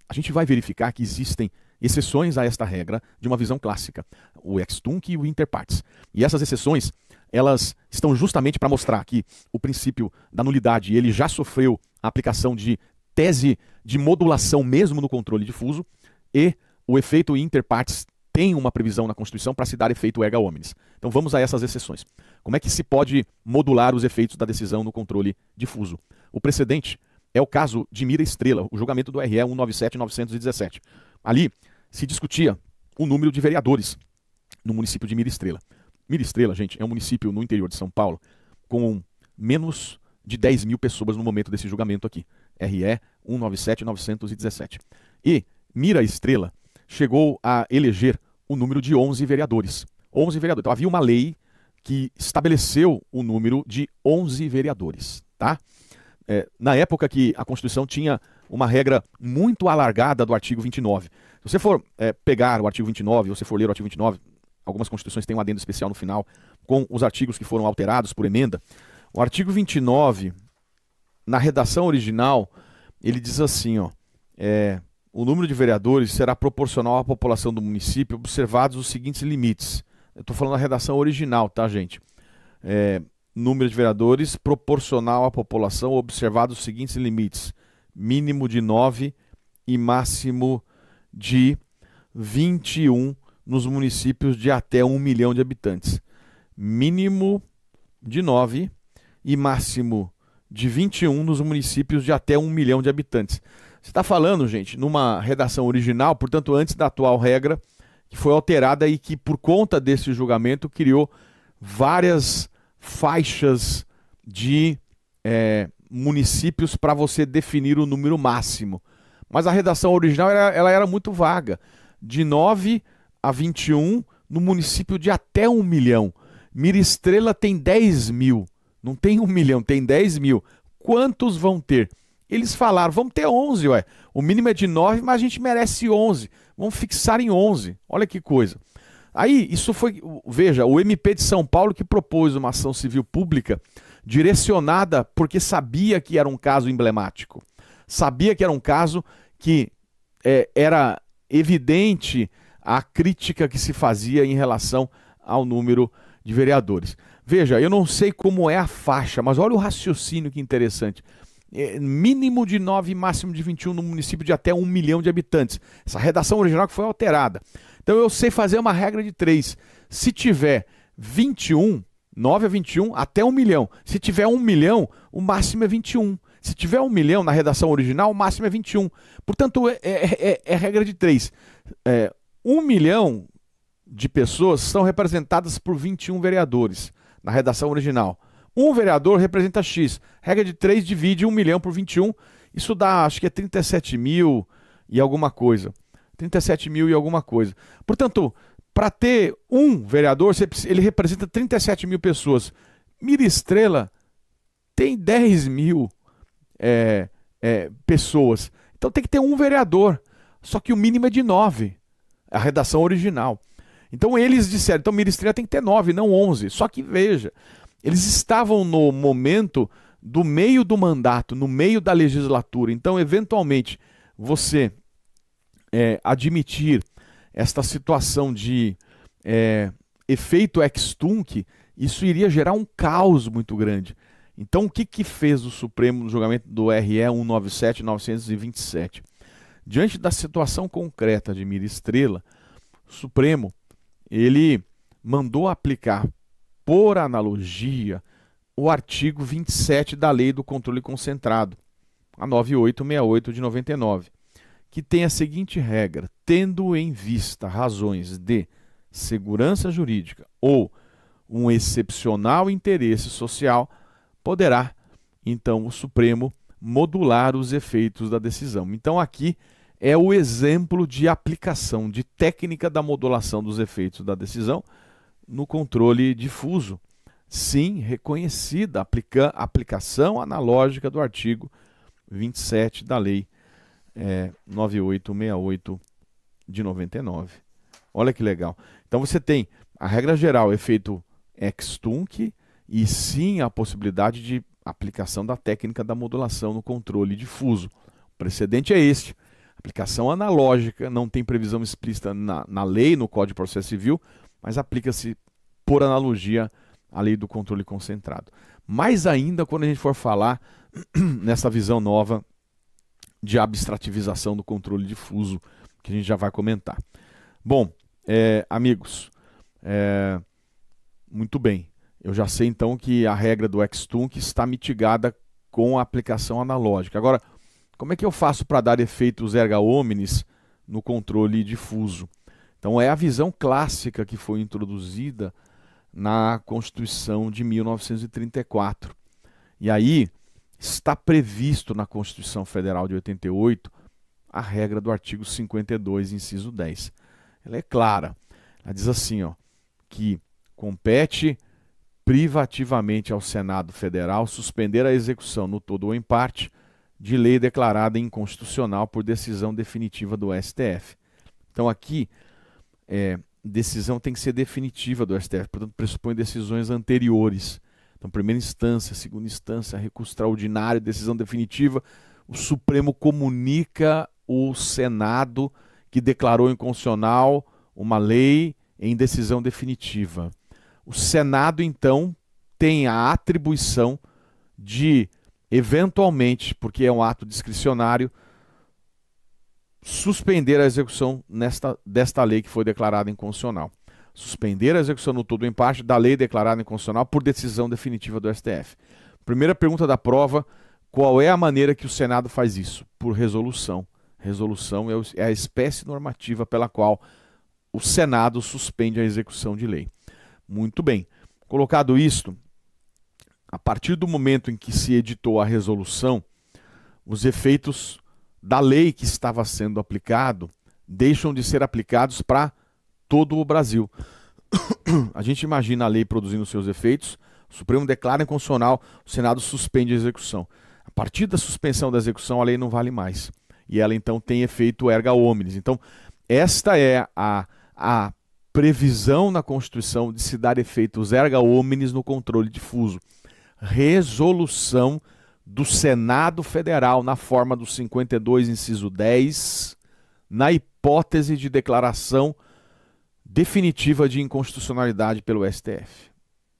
A gente vai verificar que existem exceções a esta regra de uma visão clássica, o ex tunc e o inter partes. E essas exceções, elas estão justamente para mostrar que o princípio da nulidade, ele já sofreu a aplicação de tese de modulação mesmo no controle difuso, e o efeito inter partes tem uma previsão na Constituição para se dar efeito erga omnes. Então vamos a essas exceções. Como é que se pode modular os efeitos da decisão no controle difuso? O precedente é o caso de Mira Estrela, o julgamento do RE 197-917. Ali se discutia o número de vereadores no município de Mira Estrela. Mira Estrela, gente, é um município no interior de São Paulo com menos de 10 mil pessoas no momento desse julgamento aqui. RE 197-917. E Mira Estrela chegou a eleger o número de 11 vereadores. 11 vereadores. Então havia uma lei que estabeleceu o número de 11 vereadores, tá? Na época que a Constituição tinha uma regra muito alargada do artigo 29. Se você for pegar o artigo 29, ou se for ler o artigo 29, algumas constituições têm um adendo especial no final, com os artigos que foram alterados por emenda. O artigo 29, na redação original, ele diz assim, ó, o número de vereadores será proporcional à população do município, observados os seguintes limites. Eu estou falando da redação original, tá, gente? Número de vereadores proporcional à população, observados os seguintes limites. Mínimo de 9 e máximo de 21 nos municípios de até 1 milhão de habitantes. Mínimo de 9 e máximo de 21 nos municípios de até 1 milhão de habitantes. Você está falando, gente, numa redação original, portanto, antes da atual regra, que foi alterada e que, por conta desse julgamento, criou várias faixas de municípios para você definir o número máximo. Mas a redação original ela era muito vaga. De 9 a 21 no município de até 1 milhão. Mira Estrela tem 10 mil. Não tem 1 milhão, tem 10 mil. Quantos vão ter? Eles falaram, vamos ter 11, ué. O mínimo é de 9, mas a gente merece 11. Vamos fixar em 11. Olha que coisa. Aí, isso foi, veja, o MP de São Paulo que propôs uma ação civil pública direcionada porque sabia que era um caso emblemático. Sabia que era um caso que era evidente a crítica que se fazia em relação ao número de vereadores. Veja, eu não sei como é a faixa, mas olha o raciocínio que interessante. Mínimo de 9 e máximo de 21 no município de até 1 milhão de habitantes. Essa redação original que foi alterada. Então eu sei fazer uma regra de 3. Se tiver 21, 9 a 21, até 1 milhão. Se tiver 1 milhão, o máximo é 21. Se tiver 1 milhão na redação original, o máximo é 21. Portanto, é regra de 3. 1 milhão de pessoas são representadas por 21 vereadores na redação original. Um vereador representa X. Regra de 3 divide 1 milhão por 21. Isso dá, acho que é 37 mil e alguma coisa. 37 mil e alguma coisa. Portanto, para ter um vereador, ele representa 37 mil pessoas. Mira Estrela tem 10 mil pessoas. Então tem que ter um vereador. Só que o mínimo é de 9. A redação original. Então eles disseram, então Mira Estrela tem que ter 9, não 11. Só que veja, eles estavam no momento do meio do mandato, no meio da legislatura. Então, eventualmente, você admitir esta situação de efeito ex-tunc, isso iria gerar um caos muito grande. Então, o que fez o Supremo no julgamento do RE 197-927? Diante da situação concreta de Mira Estrela, o Supremo ele mandou aplicar, por analogia, o artigo 27 da Lei do Controle Concentrado, a 9868 de 99, que tem a seguinte regra: tendo em vista razões de segurança jurídica ou um excepcional interesse social, poderá, então, o Supremo modular os efeitos da decisão. Então, aqui é o exemplo de aplicação de técnica da modulação dos efeitos da decisão no controle difuso. Sim, reconhecida a aplicação analógica do artigo 27 da Lei 9868 de 99. Olha que legal. Então você tem a regra geral, efeito ex-tunc, e sim a possibilidade de aplicação da técnica da modulação no controle difuso. O precedente é este. Aplicação analógica, não tem previsão explícita na lei, no Código de Processo Civil, mas aplica-se por analogia à lei do controle concentrado. Mais ainda quando a gente for falar nessa visão nova de abstrativização do controle difuso, que a gente já vai comentar. Bom, amigos, muito bem. Eu já sei então que a regra do ex-tunc está mitigada com a aplicação analógica. Agora, como é que eu faço para dar efeitos erga omnes no controle difuso? Então é a visão clássica que foi introduzida na Constituição de 1934. E aí está previsto na Constituição Federal de 88 a regra do artigo 52, inciso 10. Ela é clara. Ela diz assim, que compete privativamente ao Senado Federal suspender a execução no todo ou em parte de lei declarada inconstitucional por decisão definitiva do STF. Então aqui, decisão tem que ser definitiva do STF, portanto pressupõe decisões anteriores. Então primeira instância, segunda instância, recurso extraordinário, decisão definitiva, o Supremo comunica o Senado que declarou inconstitucional uma lei em decisão definitiva. O Senado então tem a atribuição de eventualmente, porque é um ato discricionário, suspender a execução desta lei que foi declarada inconstitucional. Suspender a execução no todo ou em parte da lei declarada inconstitucional por decisão definitiva do STF. Primeira pergunta da prova: qual é a maneira que o Senado faz isso? Por resolução. Resolução é a espécie normativa pela qual o Senado suspende a execução de lei. Muito bem. Colocado isto, a partir do momento em que se editou a resolução, os efeitos da lei que estava sendo aplicado deixam de ser aplicados para todo o Brasil. A gente imagina a lei produzindo seus efeitos, o Supremo declara inconstitucional, o Senado suspende a execução. A partir da suspensão da execução, a lei não vale mais. E ela então tem efeito erga omnes. Então, esta é a previsão na Constituição de se dar efeitos erga omnes no controle difuso. Resolução do Senado Federal na forma do 52, inciso 10, na hipótese de declaração definitiva de inconstitucionalidade pelo STF.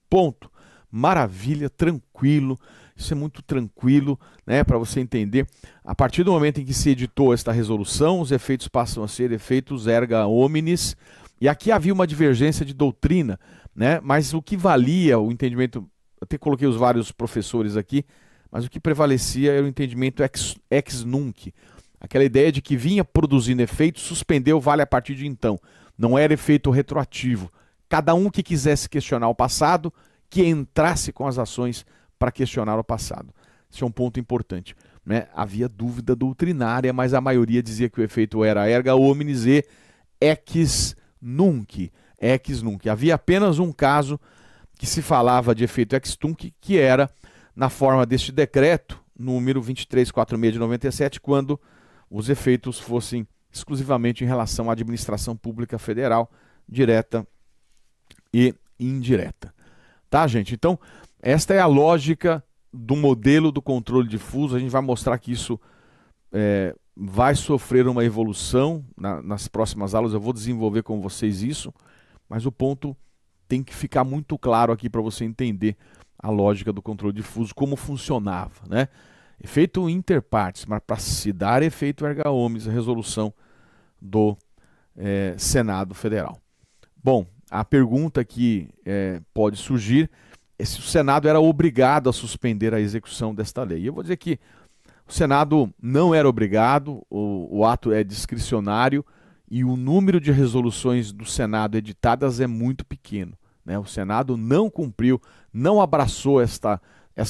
Ponto. Maravilha, tranquilo. Isso é muito tranquilo, né, para você entender. A partir do momento em que se editou esta resolução, os efeitos passam a ser efeitos erga omnes. E aqui havia uma divergência de doutrina, né, mas o que valia o entendimento, eu até coloquei os vários professores aqui, mas o que prevalecia era o entendimento ex nunc. Aquela ideia de que vinha produzindo efeito, suspendeu, vale a partir de então. Não era efeito retroativo. Cada um que quisesse questionar o passado, que entrasse com as ações para questionar o passado. Esse é um ponto importante, né? Havia dúvida doutrinária, mas a maioria dizia que o efeito era erga omnes e ex nunc. Ex nunc. Havia apenas um caso que se falava de efeito ex nunc, que era na forma deste decreto, número 2346 de 97, quando os efeitos fossem exclusivamente em relação à administração pública federal, direta e indireta. Tá, gente? Então, esta é a lógica do modelo do controle difuso. A gente vai mostrar que isso vai sofrer uma evolução nas próximas aulas. Eu vou desenvolver com vocês isso, mas o ponto tem que ficar muito claro aqui para você entender a lógica do controle difuso, como funcionava, né? Efeito interpartes, mas para se dar efeito erga omnes, a resolução do Senado Federal. Bom, a pergunta que pode surgir é se o Senado era obrigado a suspender a execução desta lei. Eu vou dizer que o Senado não era obrigado, o ato é discricionário e o número de resoluções do Senado editadas é muito pequeno, né? O Senado não cumpriu, não abraçou esta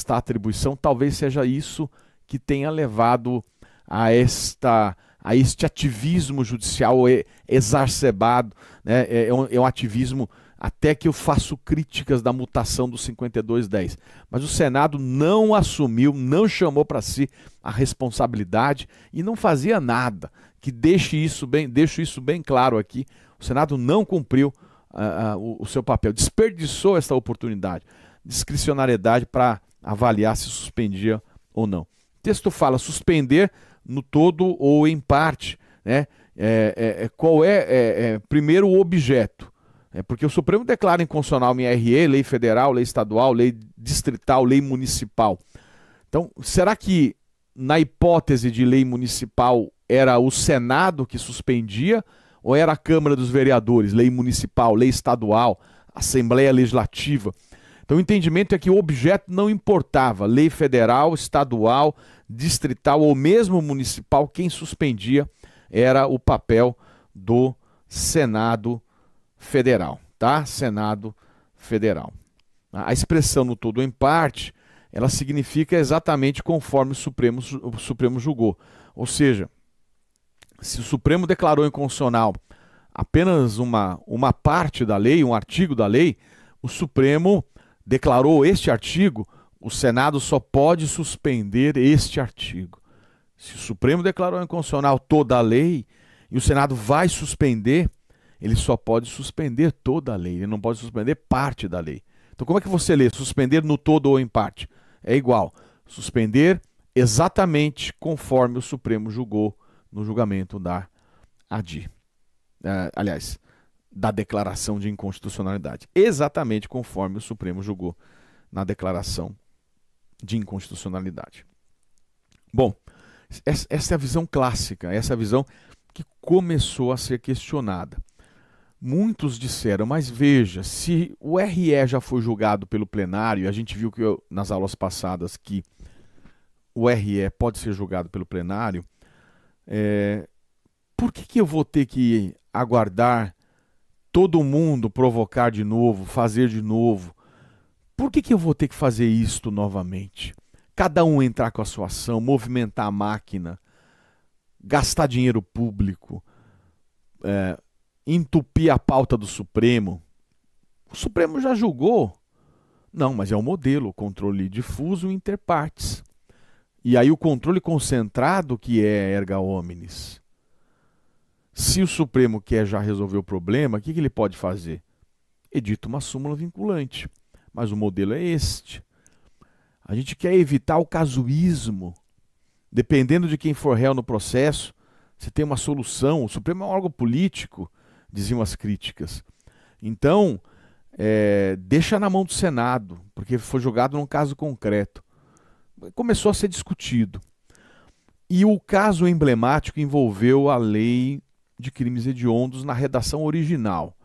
atribuição. Talvez seja isso que tenha levado a este ativismo judicial exacerbado, né? É um ativismo até que eu faço críticas da mutação do 5210. Mas o Senado não assumiu, não chamou para si a responsabilidade e não fazia nada. Que deixo isso bem claro aqui. O Senado não cumpriu o seu papel, desperdiçou essa oportunidade, discricionariedade para avaliar se suspendia ou não. O texto fala suspender no todo ou em parte, né? Qual primeiro o objeto? Porque o Supremo declara inconstitucional em RE, lei federal, lei estadual, lei distrital, lei municipal. Então, será que na hipótese de lei municipal era o Senado que suspendia ou era a Câmara dos Vereadores, lei municipal, lei estadual, Assembleia Legislativa? Então o entendimento é que o objeto não importava, lei federal, estadual, distrital ou mesmo municipal, quem suspendia era o papel do Senado Federal, tá? Senado Federal. A expressão no todo ou em parte, ela significa exatamente conforme o Supremo julgou. Ou seja, se o Supremo declarou inconstitucional apenas uma parte da lei, um artigo da lei, o Supremo declarou este artigo, o Senado só pode suspender este artigo. Se o Supremo declarou inconstitucional toda a lei e o Senado vai suspender, ele só pode suspender toda a lei, ele não pode suspender parte da lei. Então como é que você lê? Suspender no todo ou em parte? É igual. Suspender exatamente conforme o Supremo julgou no julgamento da ADI. Aliás, da declaração de inconstitucionalidade. Exatamente conforme o Supremo julgou na declaração de inconstitucionalidade. Bom, essa é a visão clássica, essa é a visão que começou a ser questionada. Muitos disseram, mas veja, se o RE já foi julgado pelo plenário, a gente viu que nas aulas passadas que o RE pode ser julgado pelo plenário, por que eu vou ter que aguardar todo mundo provocar de novo, fazer de novo? Por que eu vou ter que fazer isto novamente? Cada um entrar com a sua ação, movimentar a máquina, gastar dinheiro público, entupir a pauta do Supremo. O Supremo já julgou. Não, mas é um modelo, controle difuso inter partes. E aí o controle concentrado que é erga omnes. Se o Supremo quer já resolver o problema, o que ele pode fazer? Edita uma súmula vinculante. Mas o modelo é este. A gente quer evitar o casuísmo. Dependendo de quem for réu no processo, você tem uma solução. O Supremo é um órgão político, diziam as críticas. Então, deixa na mão do Senado, porque foi julgado num caso concreto. Começou a ser discutido. E o caso emblemático envolveu a lei de crimes hediondos na redação original.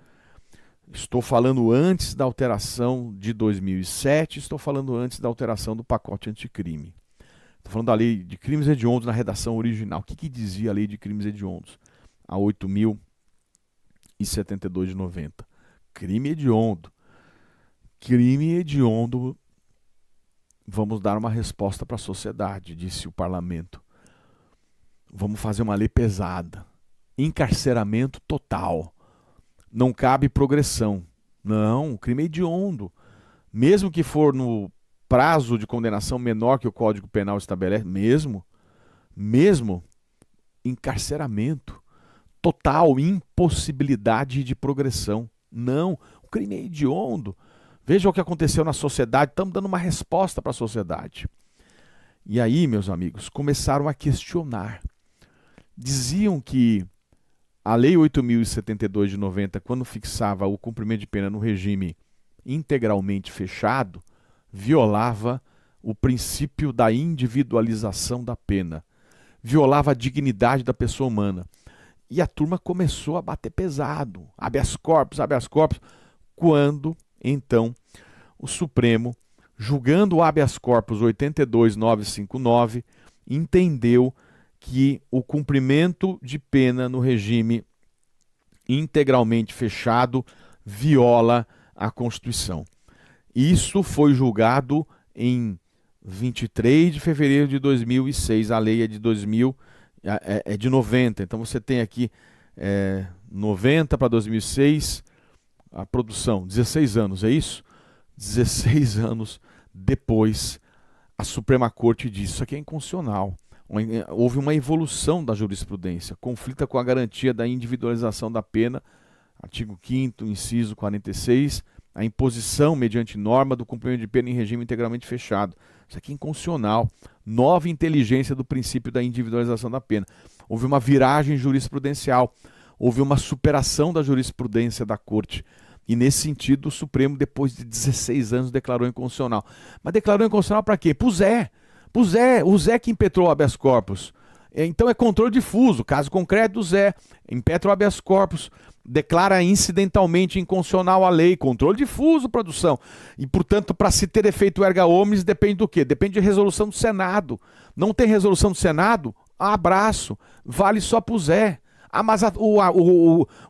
Estou falando antes da alteração de 2007, estou falando antes da alteração do pacote anticrime. Estou falando da lei de crimes hediondos na redação original. O que dizia a lei de crimes hediondos? A 8.072 de 90. Crime hediondo. Crime hediondo, vamos dar uma resposta para a sociedade, disse o parlamento. Vamos fazer uma lei pesada. Encarceramento total. Não cabe progressão. Não, o crime é hediondo. Mesmo que for no prazo de condenação menor que o Código Penal estabelece, mesmo encarceramento total, impossibilidade de progressão. Não, o crime é hediondo. Veja o que aconteceu na sociedade, estamos dando uma resposta para a sociedade. E aí, meus amigos, começaram a questionar. Diziam que a Lei 8.072 de 90, quando fixava o cumprimento de pena no regime integralmente fechado, violava o princípio da individualização da pena, violava a dignidade da pessoa humana. E a turma começou a bater pesado, habeas corpus, quando, então, o Supremo, julgando o habeas corpus 82.959, entendeu que o cumprimento de pena no regime integralmente fechado viola a Constituição. Isso foi julgado em 23 de fevereiro de 2006. A lei é de 2000, é de 90. Então você tem aqui 90 para 2006, a produção, 16 anos, é isso? 16 anos depois, a Suprema Corte diz: isso aqui é inconstitucional. Houve uma evolução da jurisprudência, conflita com a garantia da individualização da pena, artigo 5º, inciso 46, a imposição mediante norma do cumprimento de pena em regime integralmente fechado. Isso aqui é inconstitucional. Nova inteligência do princípio da individualização da pena. Houve uma viragem jurisprudencial, houve uma superação da jurisprudência da Corte. E nesse sentido, o Supremo, depois de 16 anos, declarou inconstitucional. Mas declarou inconstitucional para quê? Para o Zé que impetrou o habeas corpus. Então é controle difuso, caso concreto do Zé, impetra o habeas corpus, declara incidentalmente inconstitucional a lei, controle difuso, produção. E, portanto, para se ter efeito erga omnes, depende do quê? Depende de resolução do Senado. Não tem resolução do Senado? Abraço, vale só para o Zé. Mas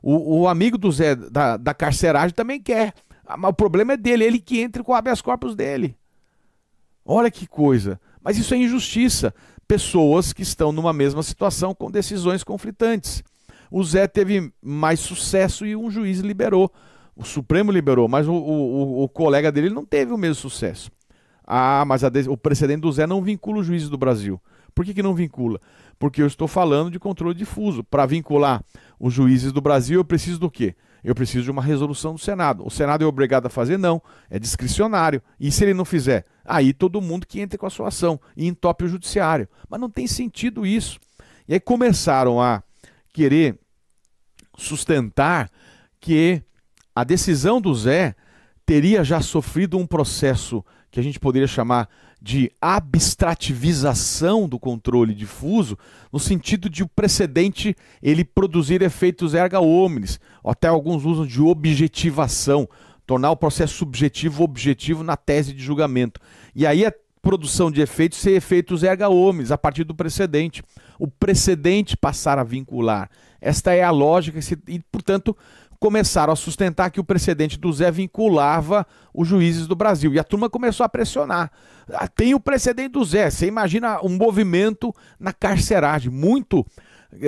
o amigo do Zé da carceragem também quer. Mas o problema é dele, ele que entre com o habeas corpus dele. Olha que coisa. Mas isso é injustiça. Pessoas que estão numa mesma situação com decisões conflitantes. O Zé teve mais sucesso e um juiz liberou. O Supremo liberou, mas o colega dele não teve o mesmo sucesso. Mas o precedente do Zé não vincula os juízes do Brasil. Por que não vincula? Porque eu estou falando de controle difuso. Para vincular os juízes do Brasil, eu preciso do quê? Eu preciso de uma resolução do Senado. O Senado é obrigado a fazer? Não. É discricionário. E se ele não fizer? Aí todo mundo que entra com a sua ação e entope o judiciário. Mas não tem sentido isso. E aí começaram a querer sustentar que a decisão do Zé teria já sofrido um processo que a gente poderia chamar de abstrativização do controle difuso, no sentido de o precedente ele produzir efeitos erga omnes, ou até alguns usam de objetivação, tornar o processo subjetivo objetivo na tese de julgamento. E aí a produção de efeitos ser efeitos erga omnes, a partir do precedente. O precedente passar a vincular. Esta é a lógica e, portanto, começaram a sustentar que o precedente do Zé vinculava os juízes do Brasil. E a turma começou a pressionar. Tem o precedente do Zé. Você imagina um movimento na carceragem. Muito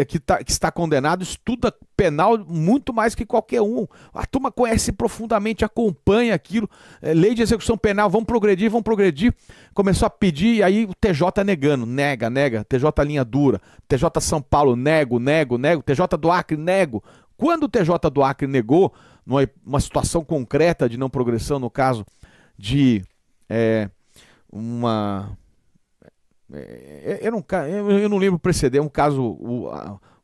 que está condenado, estuda penal muito mais que qualquer um. A turma conhece profundamente, acompanha aquilo. Lei de execução penal, vamos progredir. Começou a pedir, e aí o TJ negando. Nega. TJ linha dura. TJ São Paulo, nego. TJ do Acre, nego. Quando o TJ do Acre negou, numa situação concreta de não progressão, no caso de eu não lembro o precedente, um caso,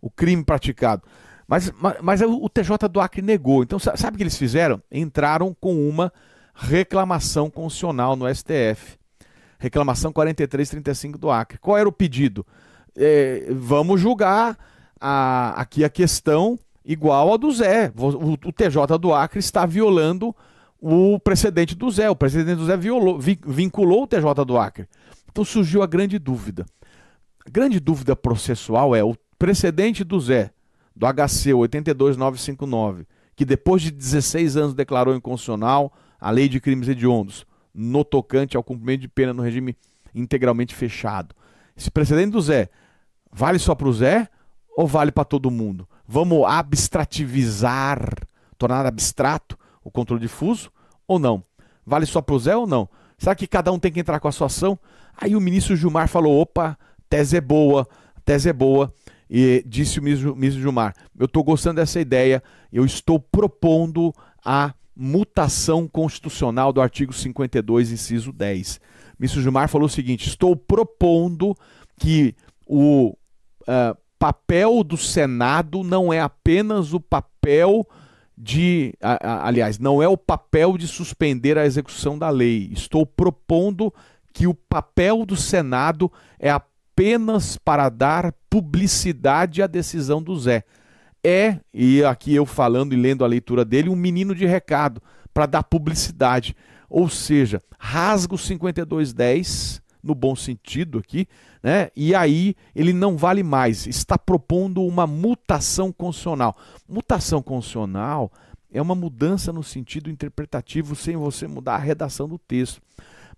o crime praticado. Mas o TJ do Acre negou. Então, sabe o que eles fizeram? Entraram com uma reclamação constitucional no STF. Reclamação 4335 do Acre. Qual era o pedido? Vamos julgar aqui a questão igual ao do Zé. O TJ do Acre está violando o precedente do Zé. O precedente do Zé vinculou o TJ do Acre. Então surgiu a grande dúvida. A grande dúvida processual é o precedente do Zé, do HC 82959, que depois de 16 anos declarou inconstitucional a lei de crimes hediondos, no tocante ao cumprimento de pena no regime integralmente fechado. Esse precedente do Zé vale só para o Zé ou vale para todo mundo? Vamos abstrativizar, tornar abstrato o controle difuso ou não? Vale só para o Zé ou não? Será que cada um tem que entrar com a sua ação? Aí o ministro Gilmar falou, opa, tese é boa, tese é boa. E disse o ministro Gilmar, eu estou gostando dessa ideia, eu estou propondo a mutação constitucional do artigo 52, inciso 10. O ministro Gilmar falou o seguinte, estou propondo que o papel do Senado não é apenas o papel de... aliás, não é o papel de suspender a execução da lei. Estou propondo que o papel do Senado é apenas para dar publicidade à decisão do Zé. E aqui eu falando e lendo a leitura dele, um menino de recado para dar publicidade. Ou seja, rasga o 5210, no bom sentido aqui, né? E aí ele não vale mais. Está propondo uma mutação constitucional. Mutação constitucional é uma mudança no sentido interpretativo sem você mudar a redação do texto.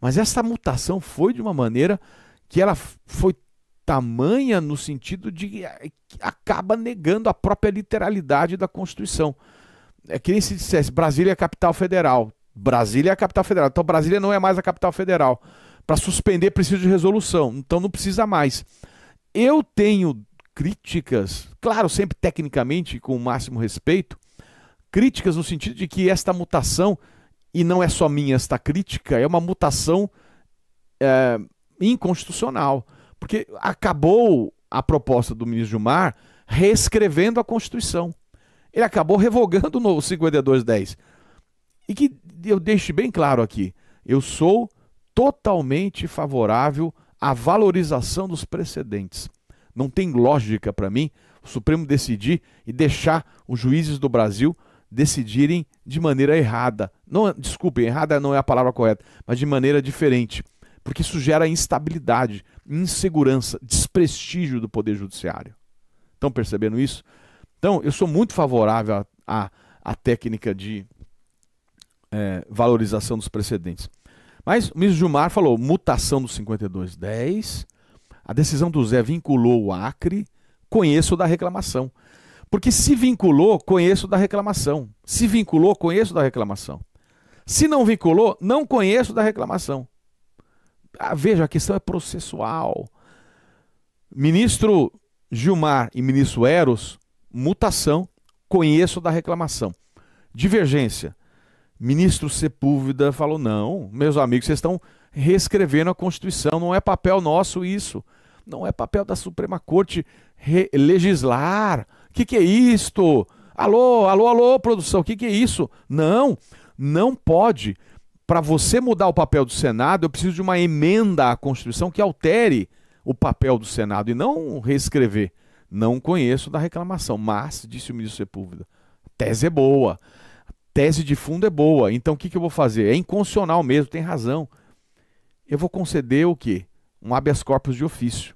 Mas essa mutação foi de uma maneira que ela foi tamanha no sentido de que acaba negando a própria literalidade da Constituição. É que nem se dissesse Brasília é a capital federal. Brasília é a capital federal. Então Brasília não é mais a capital federal. Para suspender precisa de resolução. Então não precisa mais. Eu tenho críticas, claro, sempre tecnicamente com o máximo respeito, críticas no sentido de que esta mutação, e não é só minha esta crítica, é uma mutação inconstitucional. Porque acabou a proposta do ministro Gilmar reescrevendo a Constituição. Ele acabou revogando no 5210. E que eu deixe bem claro aqui, eu sou totalmente favorável à valorização dos precedentes. Não tem lógica para mim o Supremo decidir e deixar os juízes do Brasil decidirem de maneira errada. Não, desculpem, errada não é a palavra correta, mas de maneira diferente. Porque isso gera instabilidade, insegurança, desprestígio do Poder Judiciário. Estão percebendo isso? Então, eu sou muito favorável à técnica de valorização dos precedentes. Mas o ministro Gilmar falou, mutação do 5210, a decisão do Zé vinculou o Acre, conheço da reclamação. Porque se vinculou, conheço da reclamação. Se vinculou, conheço da reclamação. Se não vinculou, não conheço da reclamação. Veja, a questão é processual. Ministro Gilmar e ministro Eros, mutação, conheço da reclamação. Divergência. Ministro Sepúlveda falou, não, meus amigos, vocês estão reescrevendo a Constituição, não é papel nosso isso. Não é papel da Suprema Corte legislar. O que é isto? Alô, produção, o que é isso? Não pode. Para você mudar o papel do Senado, eu preciso de uma emenda à Constituição que altere o papel do Senado e não reescrever. Não conheço da reclamação, mas, disse o ministro Sepúlveda, tese é boa, tese de fundo é boa, então o que eu vou fazer? É inconstitucional mesmo, tem razão. Eu vou conceder o quê? Um habeas corpus de ofício.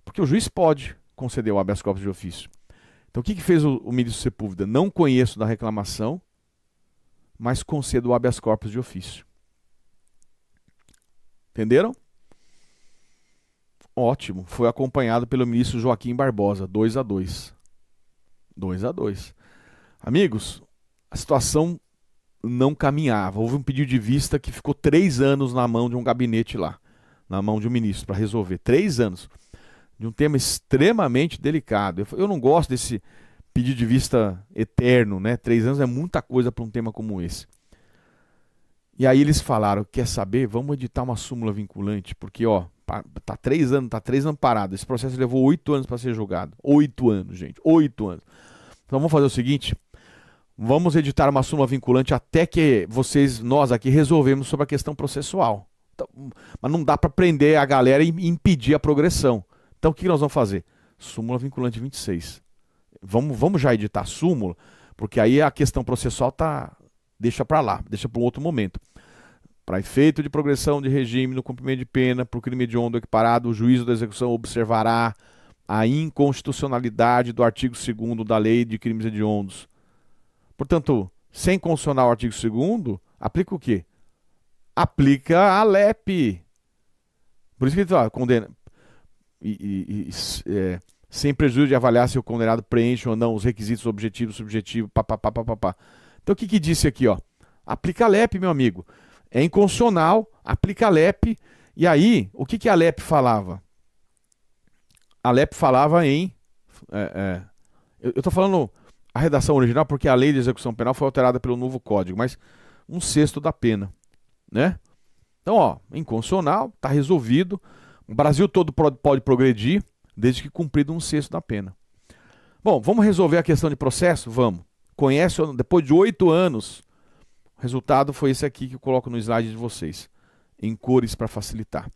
Porque o juiz pode conceder o habeas corpus de ofício. Então o que fez o ministro Sepúlveda? Não conheço da reclamação, mas concedo o habeas corpus de ofício. Entenderam? Ótimo. Foi acompanhado pelo ministro Joaquim Barbosa, 2-2. 2-2. Amigos, a situação não caminhava. Houve um pedido de vista que ficou 3 anos na mão de um gabinete lá, na mão de um ministro, para resolver. 3 anos. De um tema extremamente delicado. Eu não gosto desse pedido de vista eterno, né? 3 anos é muita coisa para um tema como esse. E aí eles falaram, quer saber? Vamos editar uma súmula vinculante, porque tá 3 anos parado. Esse processo levou 8 anos para ser julgado. 8 anos, gente, 8 anos. Então vamos fazer o seguinte, vamos editar uma súmula vinculante até que nós aqui resolvemos sobre a questão processual. Então, mas não dá para prender a galera e impedir a progressão. Então o que nós vamos fazer? Súmula vinculante 26. Vamos já editar a súmula, porque aí a questão processual deixa para lá, deixa para um outro momento. Para efeito de progressão de regime no cumprimento de pena por crime hediondo equiparado, o juízo da execução observará a inconstitucionalidade do artigo 2º da Lei de Crimes Hediondos. Portanto, sem constitucional o artigo 2º, aplica o quê? Aplica a LEP. Por isso que ele fala, condena. Sem prejuízo de avaliar se o condenado preenche ou não os requisitos objetivos, subjetivos, papapá. Então o que disse aqui, ó? Aplica a LEP, meu amigo. É inconstitucional, aplica a LEP. E aí, o que a LEP falava? A LEP falava em... eu estou falando a redação original porque a lei de execução penal foi alterada pelo novo código, mas 1/6 da pena, né? Então, ó, inconstitucional, está resolvido. O Brasil todo pode progredir, desde que cumprido 1/6 da pena. Bom, vamos resolver a questão de processo? Vamos. Conhece, depois de 8 anos, o resultado foi esse aqui que eu coloco no slide de vocês, em cores para facilitar.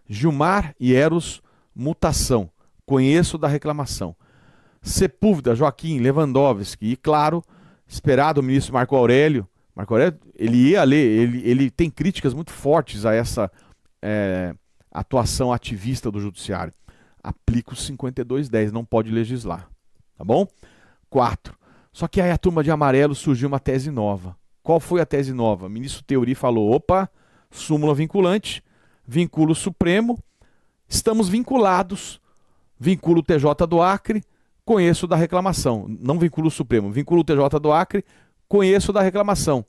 Gilmar e Eros, mutação. Conheço da reclamação. Sepúlveda, Joaquim, Lewandowski e, claro, esperado o ministro Marco Aurélio. Marco Aurélio, ele ia ler, ele tem críticas muito fortes a essa atuação ativista do judiciário. Aplica o 5210, não pode legislar. Tá bom? 4. Só que aí a turma de amarelo surgiu uma tese nova. Qual foi a tese nova? O ministro Theory falou, opa, súmula vinculante, vincula o Supremo, estamos vinculados, vincula o TJ do Acre, conheço da reclamação. Não vincula o Supremo, vincula o TJ do Acre, conheço da reclamação.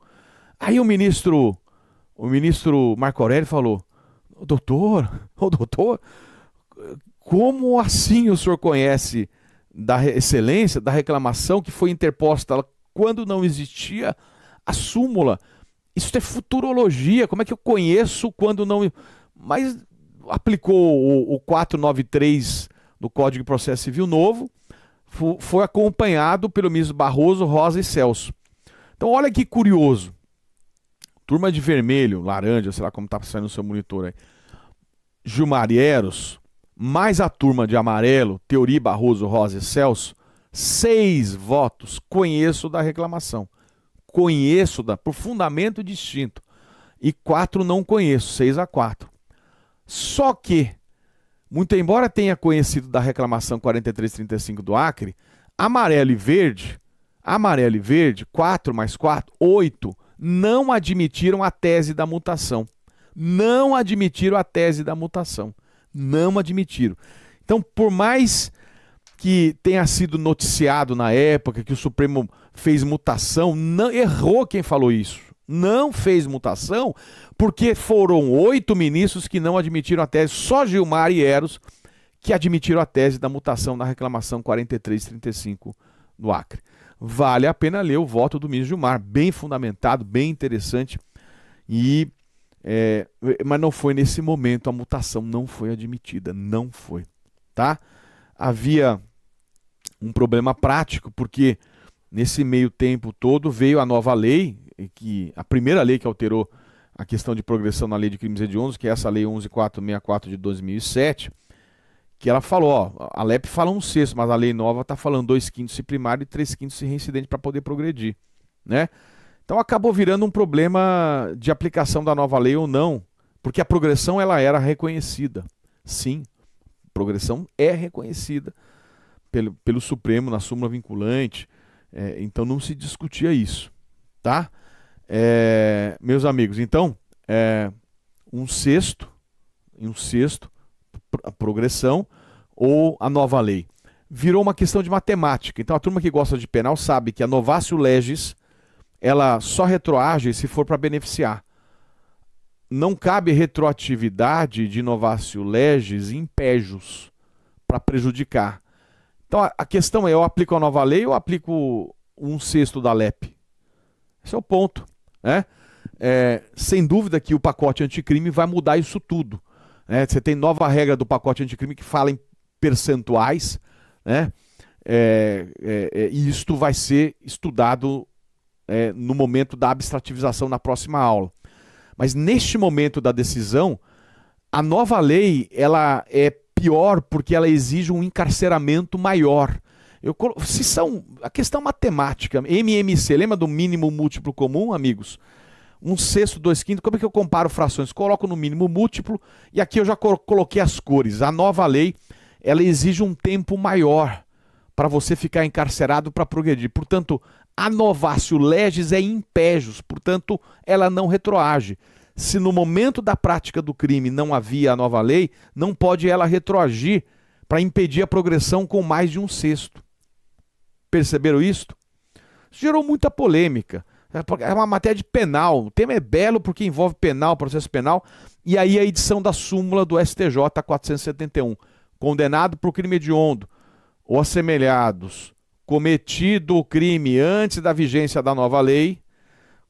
Aí o ministro Marco Aurélio falou, doutor, como assim o senhor conhece da excelência, da reclamação que foi interposta quando não existia a súmula? Isso é futurologia, como é que eu conheço quando não... Mas aplicou o 493 do Código de Processo Civil novo, foi acompanhado pelo ministro Barroso, Rosa e Celso. Então olha que curioso, turma de vermelho, laranja, sei lá como está saindo no seu monitor aí, Gilmar e Eros, mais a turma de amarelo, Theory, Barroso, Rosa e Celso, 6 votos, conheço da reclamação. Conheço por fundamento distinto. E 4 não conheço, 6-4. Só que, muito embora tenha conhecido da reclamação 4335 do Acre, amarelo e verde, 4 mais 4, 8, não admitiram a tese da mutação. Não admitiram a tese da mutação. Não admitiram. Então, por mais que tenha sido noticiado na época que o Supremo fez mutação, não, errou quem falou isso. Não fez mutação porque foram 8 ministros que não admitiram a tese, só Gilmar e Eros que admitiram a tese da mutação na reclamação 4335 do Acre. Vale a pena ler o voto do ministro Gilmar, bem fundamentado, bem interessante, mas não foi nesse momento, a mutação não foi admitida, não foi, tá? Havia um problema prático, porque nesse meio tempo todo veio a nova lei, a primeira lei que alterou a questão de progressão na lei de crimes hediondos, que é essa lei 11464 de 2007, que ela falou, ó, a LEP fala 1/6, mas a lei nova está falando 2/5 se primário e 3/5 se reincidente para poder progredir, né? Então acabou virando um problema de aplicação da nova lei ou não, porque a progressão ela era reconhecida. Sim, a progressão é reconhecida pelo Supremo na súmula vinculante, então não se discutia isso, tá? Meus amigos, então, 1/6, a progressão ou a nova lei. Virou uma questão de matemática. Então a turma que gosta de penal sabe que a novatio legis, ela só retroage se for para beneficiar. Não cabe retroatividade de novatio legis em pejus, para prejudicar. Então a questão é, eu aplico a nova lei ou aplico 1/6 da LEP? Esse é o ponto, né? Sem dúvida que o pacote anticrime vai mudar isso tudo, né? Você tem nova regra do pacote anticrime que fala em percentuais, né? E isto vai ser estudado no momento da abstrativização na próxima aula. Mas neste momento da decisão, a nova lei ela é pior porque ela exige um encarceramento maior. A questão matemática, MMC, lembra do mínimo múltiplo comum, amigos? 1/6, 2/5, como é que eu comparo frações? Coloco no mínimo múltiplo e aqui eu já coloquei as cores. A nova lei, ela exige um tempo maior para você ficar encarcerado para progredir. Portanto, a novatio legis é impejus, portanto, ela não retroage. Se no momento da prática do crime não havia a nova lei, não pode ela retroagir para impedir a progressão com mais de 1/6. Perceberam isto? Isso gerou muita polêmica. É uma matéria de penal. O tema é belo porque envolve penal, processo penal. E aí a edição da súmula do STJ 471. Condenado por crime hediondo ou assemelhados, cometido o crime antes da vigência da nova lei,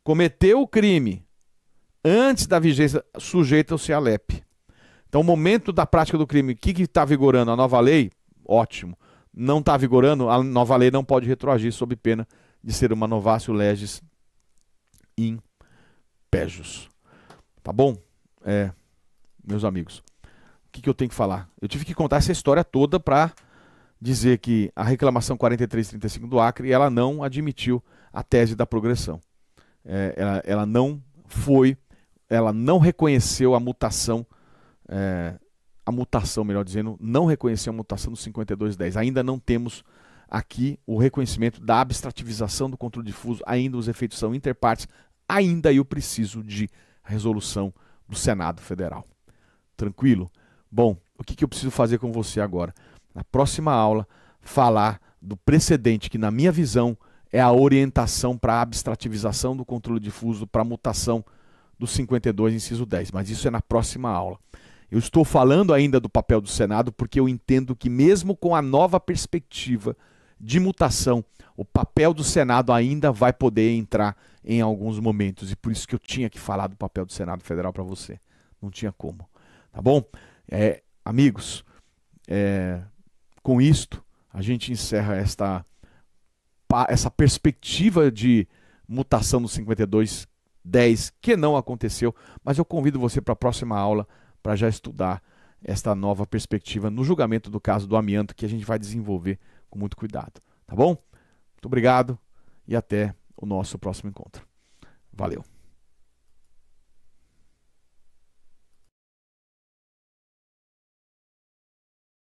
cometeu o crime antes da vigência, sujeita-se à LEP. Então, o momento da prática do crime, o que está vigorando? A nova lei? Ótimo. Não está vigorando, a nova lei não pode retroagir sob pena de ser uma novatio legis impejus. Tá bom? Meus amigos, o que eu tenho que falar? Eu tive que contar essa história toda para dizer que a reclamação 4335 do Acre, ela não admitiu a tese da progressão. Ela não reconheceu a mutação, melhor dizendo, não reconheceu a mutação do 5210. Ainda não temos aqui o reconhecimento da abstrativização do controle difuso, ainda os efeitos são interpartes, ainda eu preciso de resolução do Senado Federal. Tranquilo? Bom, o que eu preciso fazer com você agora? Na próxima aula, falar do precedente que, na minha visão, é a orientação para a abstrativização do controle difuso para a mutação do 52, inciso 10. Mas isso é na próxima aula. Eu estou falando ainda do papel do Senado porque eu entendo que mesmo com a nova perspectiva de mutação, o papel do Senado ainda vai poder entrar em alguns momentos. E por isso que eu tinha que falar do papel do Senado Federal para você. Não tinha como. Tá bom? Amigos, com isto, a gente encerra essa perspectiva de mutação no 5210 que não aconteceu, mas eu convido você para a próxima aula para já estudar esta nova perspectiva no julgamento do caso do amianto que a gente vai desenvolver com muito cuidado. Tá bom? Muito obrigado e até o nosso próximo encontro. Valeu!